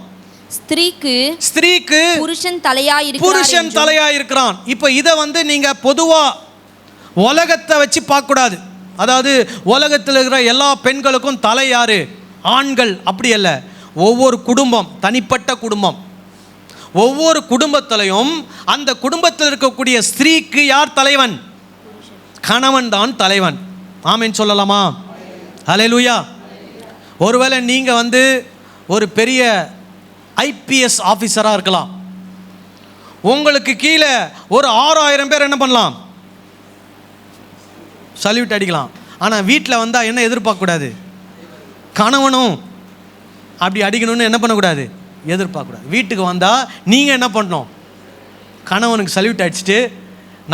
ஸ்திரீக்கு புருஷன் தலையா இருக்கிறான். இப்போ இதை நீங்க பொதுவா உலகத்தை வச்சு பார்க்க கூடாது. அதாவது உலகத்தில் இருக்கிற எல்லா பெண்களுக்கும் தலை யாரு, ஆண்கள், அப்படி அல்ல. ஒவ்வொரு குடும்பம், தனிப்பட்ட குடும்பம், ஒவ்வொரு குடும்பத்திலையும் அந்த குடும்பத்தில் இருக்கக்கூடிய ஸ்திரீக்கு யார் தலைவன், கணவன் தான் தலைவன். ஆமென் சொல்லலாமா? ஹல்லேலூயா. ஒருவேளை நீங்கள் ஒரு பெரிய ஐபிஎஸ் ஆஃபீஸராக இருக்கலாம். உங்களுக்கு கீழே ஒரு 6000 பேர் என்ன பண்ணலாம், சல்யூட் அடிக்கலாம். ஆனால் வீட்டில் வந்தால் என்ன எதிர்பார்க்கக்கூடாது, கணவனும் அப்படி அடிக்கணும்னு என்ன பண்ணக்கூடாது, எதிர்பார்க்கக்கூடாது. வீட்டுக்கு வந்தால் நீங்கள் என்ன பண்ணணும், கணவனுக்கு சல்யூட் அடிச்சுட்டு,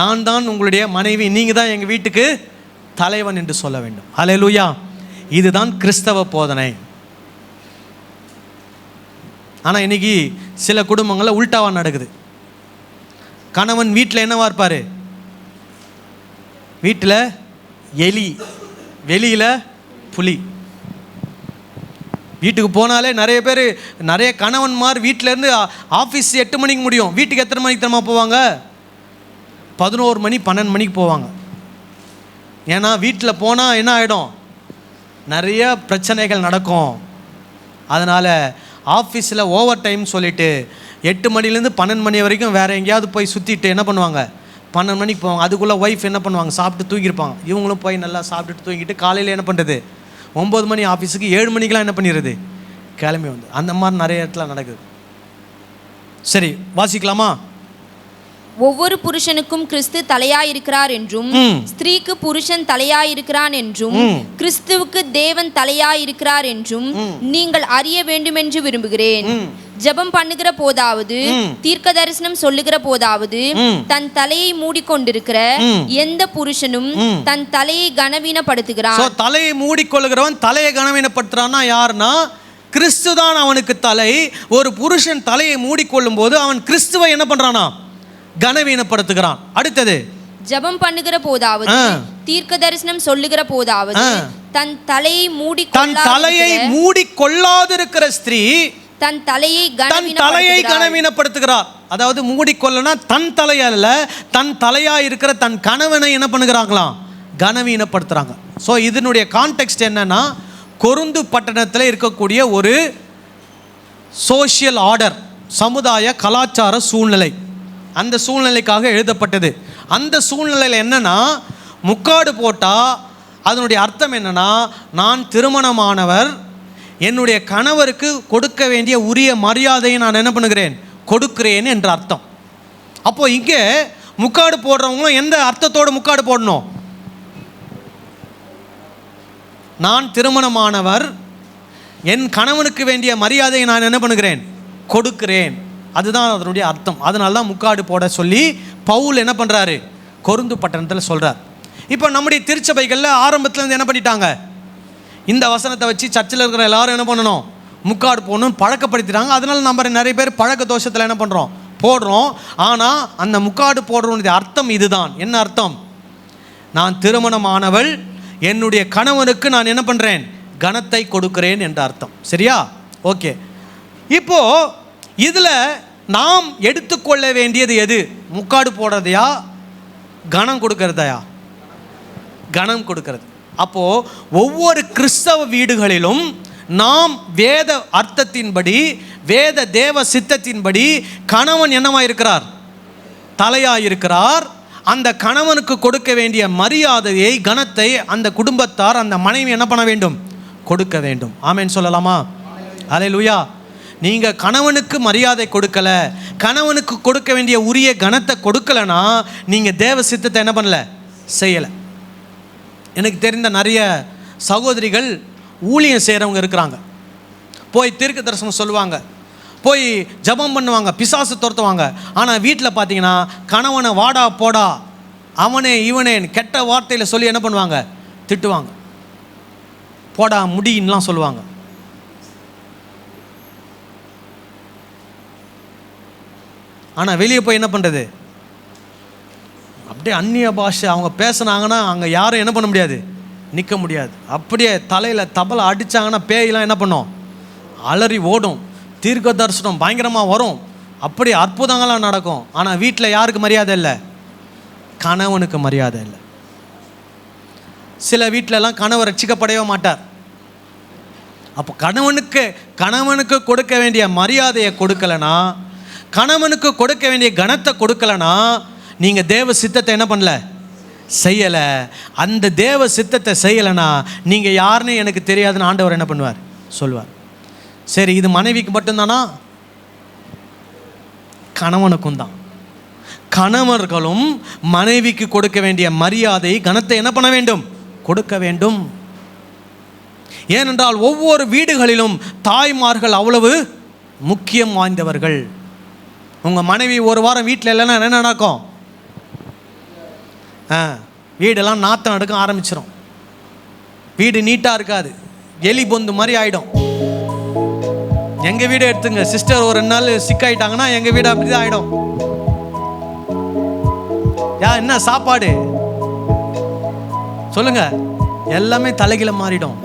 நான் தான் உங்களுடைய மனைவி, நீங்கள் தான் எங்கள் வீட்டுக்கு தலைவன் என்று சொல்ல வேண்டும். ஹல்லேலூயா. இதுதான் கிறிஸ்தவ போதனை. ஆனால் இன்றைக்கி சில குடும்பங்களில் உல்டாவாக நடக்குது. கணவன் வீட்டில் என்னவா இருப்பார், வீட்டில் எலி, வெளியில் புலி. வீட்டுக்கு போனாலே நிறைய கணவன்மார் வீட்டிலேருந்து ஆஃபீஸ் 8 மணிக்கு முடியும், வீட்டுக்கு எத்தனை மணிக்கு தெரியுமா போவாங்க, 11 மணி 12 மணிக்கு போவாங்க. ஏன்னா வீட்டில் போனால் என்ன ஆகிடும், நிறைய பிரச்சனைகள் நடக்கும். அதனால் ஆஃபீஸில் ஓவர் டைம் சொல்லிவிட்டு 8 மணிலேருந்து 12 மணி வரைக்கும் வேறு எங்கேயாவது போய் சுற்றிட்டு என்ன பண்ணுவாங்க, 12 மணிக்கு போவாங்க. அதுக்குள்ளே ஒய்ஃப் என்ன பண்ணுவாங்க, சாப்பிட்டு தூங்கியிருப்பாங்க. இவங்களும் போய் நல்லா சாப்பிட்டுட்டு தூங்கிட்டு காலையில் என்ன பண்ணுறது, 9 மணி ஆஃபீஸுக்கு 7 மணிக்கெலாம் என்ன பண்ணிடுறது, கிளம்பி அந்த மாதிரி நிறைய இடத்துல நடக்குது. சரி, வாசிக்கலாமா? ஒவ்வொரு புருஷனுக்கும் கிறிஸ்து தலையாயிருக்கிறார் என்றும் ஸ்திரீக்கு புருஷன் தலையாயிருக்கிறான் என்றும் கிறிஸ்துவுக்கு தேவன் தலையாயிருக்கிறார் என்றும் நீங்கள் அறிய வேண்டுமென்று விரும்புகிறேன். ஜெபம் பண்ணுகிற போதாவது, தீர்க்க தரிசனம் சொல்லுகிற போதாவது, தன் தலையை மூடிக்கொண்டிருக்கிற எந்த புருஷனும் தன் தலையை கனவீனப்படுத்துகிறான். தலையை மூடிக்கொள்ளுகிறவன் தலையை கனவீனப்படுத்துறான்னா யாருன்னா, கிறிஸ்து தான் அவனுக்கு தலை. ஒரு புருஷன் தலையை மூடிக்கொள்ளும் போது அவன் கிறிஸ்துவை என்ன பண்றானா, கனவீனப்படுத்துகிறான். அடுத்தது, ஜெபம் பண்ணுகிற போதாவது, தீர்க்க தரிசனம் சொல்லுகிற போதாவது, தன் தலையை மூடிக்கொள்ளாதிருக்கிற ஸ்திரீ தன் தலையை கனவீனப்படுத்துகிறார். அதாவது மூடிக்கொள்ளனா தன் தலையல்ல, தன் தலையா இருக்கிற தன் கணவனை என்ன பண்ணுகிறாங்களாம், கனவீனப்படுத்துறாங்க. ஸோ இதனுடைய கான்டெக்ஸ்ட் என்னன்னா, கொருந்து பட்டணத்தில் இருக்கக்கூடிய ஒரு சோஷியல் ஆர்டர், சமுதாய கலாச்சார சூழ்நிலை, அந்த சூழ்நிலைக்காக எழுதப்பட்டது. அந்த சூழ்நிலையில் என்னன்னா, முக்காடு போட்டால் அதனுடைய அர்த்தம் என்னன்னா, நான் திருமணமானவர், என்னுடைய கணவருக்கு கொடுக்க வேண்டிய உரிய மரியாதையை நான் என்ன பண்ணுகிறேன், கொடுக்கிறேன் என்ற அர்த்தம். அப்போ இங்கே முக்காடு போடுறவங்களும் எந்த அர்த்தத்தோடு முக்காடு போடணும்? நான் திருமணமானவர், என் கணவனுக்கு வேண்டிய மரியாதையை நான் என்ன பண்ணுகிறேன், கொடுக்கிறேன். அதுதான் அதனுடைய அர்த்தம். அதனால தான் முக்காடு போட சொல்லி பவுல் என்ன பண்ணுறாரு, கொரிந்து பட்டணத்தில் சொல்கிறார். இப்போ நம்முடைய திருச்சபைகளில் ஆரம்பத்துலேருந்து என்ன பண்ணிட்டாங்க, இந்த வசனத்தை வச்சு சர்ச்சில் இருக்கிற எல்லாரும் என்ன பண்ணணும், முக்காடு போடணும்னு பழக்கப்படுத்திட்டாங்க. அதனால நம்ம நிறைய பேர் பழக்க தோஷத்தில் என்ன பண்ணுறோம், போடுறோம். ஆனால் அந்த முக்காடு போடுறோடைய அர்த்தம் இதுதான். என்ன அர்த்தம்? நான் திருமணமானவள், என்னுடைய கணவனுக்கு நான் என்ன பண்ணுறேன், கனத்தை கொடுக்கிறேன் என்ற அர்த்தம். சரியா? ஓகே. இப்போது இதில் நாம் எடுத்துக்கொள்ள வேண்டியது எது? முக்காடு போடுறதையா, கனம் கொடுக்கறதையா? கனம் கொடுக்கிறது. அப்போது ஒவ்வொரு கிறிஸ்தவ வீடுகளிலும் நாம் வேத அர்த்தத்தின்படி, வேத தேவ சித்தத்தின்படி கணவன் என்னவா இருக்கிறார், தலையாயிருக்கிறார். அந்த கணவனுக்கு கொடுக்க வேண்டிய மரியாதையை, கனத்தை அந்த குடும்பத்தார், அந்த மனைவி என்ன பண்ண வேண்டும், கொடுக்க வேண்டும். ஆமென் சொல்லலாமா? அல்லேலூயா. நீங்கள் கணவனுக்கு மரியாதை கொடுக்கல, கணவனுக்கு கொடுக்க வேண்டிய உரிய கனத்தை கொடுக்கலனா நீங்கள் தேவ சித்தத்தை என்ன பண்ணல, செய்யலை. எனக்கு தெரிந்த நிறைய சகோதரிகள் ஊழியம் செய்கிறவங்க இருக்கிறாங்க. போய் தீர்க்க தரிசனம் சொல்லுவாங்க, போய் ஜபம் பண்ணுவாங்க, பிசாசு துரத்துவாங்க. ஆனால் வீட்டில் பார்த்தீங்கன்னா கணவனை வாடா போடா, அவனே இவனே கெட்ட வார்த்தையில் சொல்லி என்ன பண்ணுவாங்க, திட்டுவாங்க. போடா முடின்லாம் சொல்லுவாங்க. ஆனால் வெளியே போய் என்ன பண்ணுறது, அப்படியே அந்நிய பாஷை அவங்க பேசுனாங்கன்னா அங்கே யாரும் என்ன பண்ண முடியாது, நிற்க முடியாது. அப்படியே தலையில் தபலை அடித்தாங்கன்னா பேயெல்லாம் என்ன பண்ணும், அலறி ஓடும். தீர்க்க தரிசனம் பயங்கரமாக வரும், அப்படி அற்புதங்கள்லாம் நடக்கும். ஆனால் வீட்டில் யாருக்கு மரியாதை இல்லை, கணவனுக்கு மரியாதை இல்லை. சில வீட்டிலலாம் கணவர் ரட்சிக்கப்படவே மாட்டார். அப்போ கணவனுக்கு கொடுக்க வேண்டிய மரியாதையை கொடுக்கலனா, கணவனுக்கு கொடுக்க வேண்டிய கனத்தை கொடுக்கலனா நீங்கள் தேவ சித்தத்தை என்ன பண்ணல, செய்யலை. அந்த தேவ சித்தத்தை செய்யலைனா நீங்கள் யாருன்னு எனக்கு தெரியாதுன்னு ஆண்டவர் என்ன பண்ணுவார், சொல்வார். சரி, இது மனைவிக்கு மட்டும்தானா? கணவனுக்கும் தான். கணவர்களும் மனைவிக்கு கொடுக்க வேண்டிய மரியாதை, கனத்தை என்ன பண்ண வேண்டும், கொடுக்க வேண்டும். ஏனென்றால் ஒவ்வொரு வீடுகளிலும் தாய்மார்கள் அவ்வளவு முக்கியம் வாய்ந்தவர்கள். உங்கள் மனைவி ஒரு வாரம் வீட்டில் இல்லைன்னா என்ன நடக்கும், வீடெல்லாம் நாற்றம் எடுக்க ஆரம்பிச்சிடும். வீடு நீட்டாக இருக்காது, எலி பொந்து மாதிரி ஆகிடும். எங்கள் வீடு எடுத்துங்க, சிஸ்டர் ஒரு 2 நாள் சிக்காயிட்டாங்கன்னா எங்கள் வீடு அப்படி தான் ஆகிடும். என்ன சாப்பாடு சொல்லுங்க, எல்லாமே தலைகீழ மாறிடும்.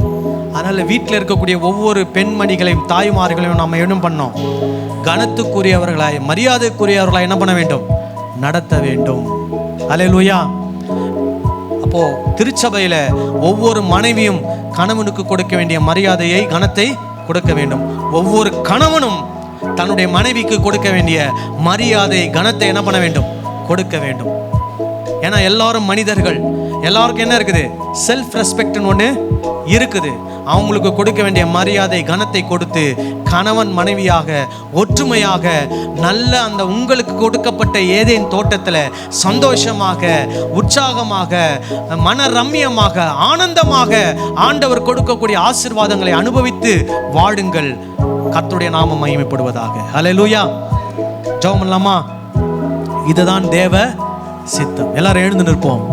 அதனால் வீட்டில் இருக்கக்கூடிய ஒவ்வொரு பெண்மணிகளையும் தாய்மார்களையும் நம்ம என்ன பண்ணோம், கனத்துக்குரியவர்களாய், மரியாதைக்குரியவர்களாய் என்ன பண்ண வேண்டும், நடத்த வேண்டும். அல்லேலூயா. அப்போது திருச்சபையில் ஒவ்வொரு மனைவியும் கணவனுக்கு கொடுக்க வேண்டிய மரியாதையை, கனத்தை கொடுக்க வேண்டும். ஒவ்வொரு கணவனும் தன்னுடைய மனைவிக்கு கொடுக்க வேண்டிய மரியாதை, கனத்தை என்ன பண்ண வேண்டும், கொடுக்க வேண்டும். ஏன்னா எல்லாரும் மனிதர்கள், எல்லாருக்கும் என்ன இருக்குது, செல்ஃப் ரெஸ்பெக்ட்னு ஒன்று இருக்குது. அவங்களுக்கு கொடுக்க வேண்டிய மரியாதை, கனத்தை கொடுத்து கணவன் மனைவியாக ஒற்றுமையாக நல்ல அந்த உங்களுக்கு கொடுக்கப்பட்ட ஏதேன் தோட்டத்தில் சந்தோஷமாக, உற்சாகமாக, மன ரம்மியமாக, ஆனந்தமாக ஆண்டவர் கொடுக்கக்கூடிய ஆசீர்வாதங்களை அனுபவித்து வாழுங்கள். கர்த்தருடைய நாமம் மகிமைப்படுவதாக. ஹல்லேலூயா. ஜெபம் பண்ணலாமா? இதுதான் தேவ சித்தம். எல்லாரும் எழுந்து நிற்போம்.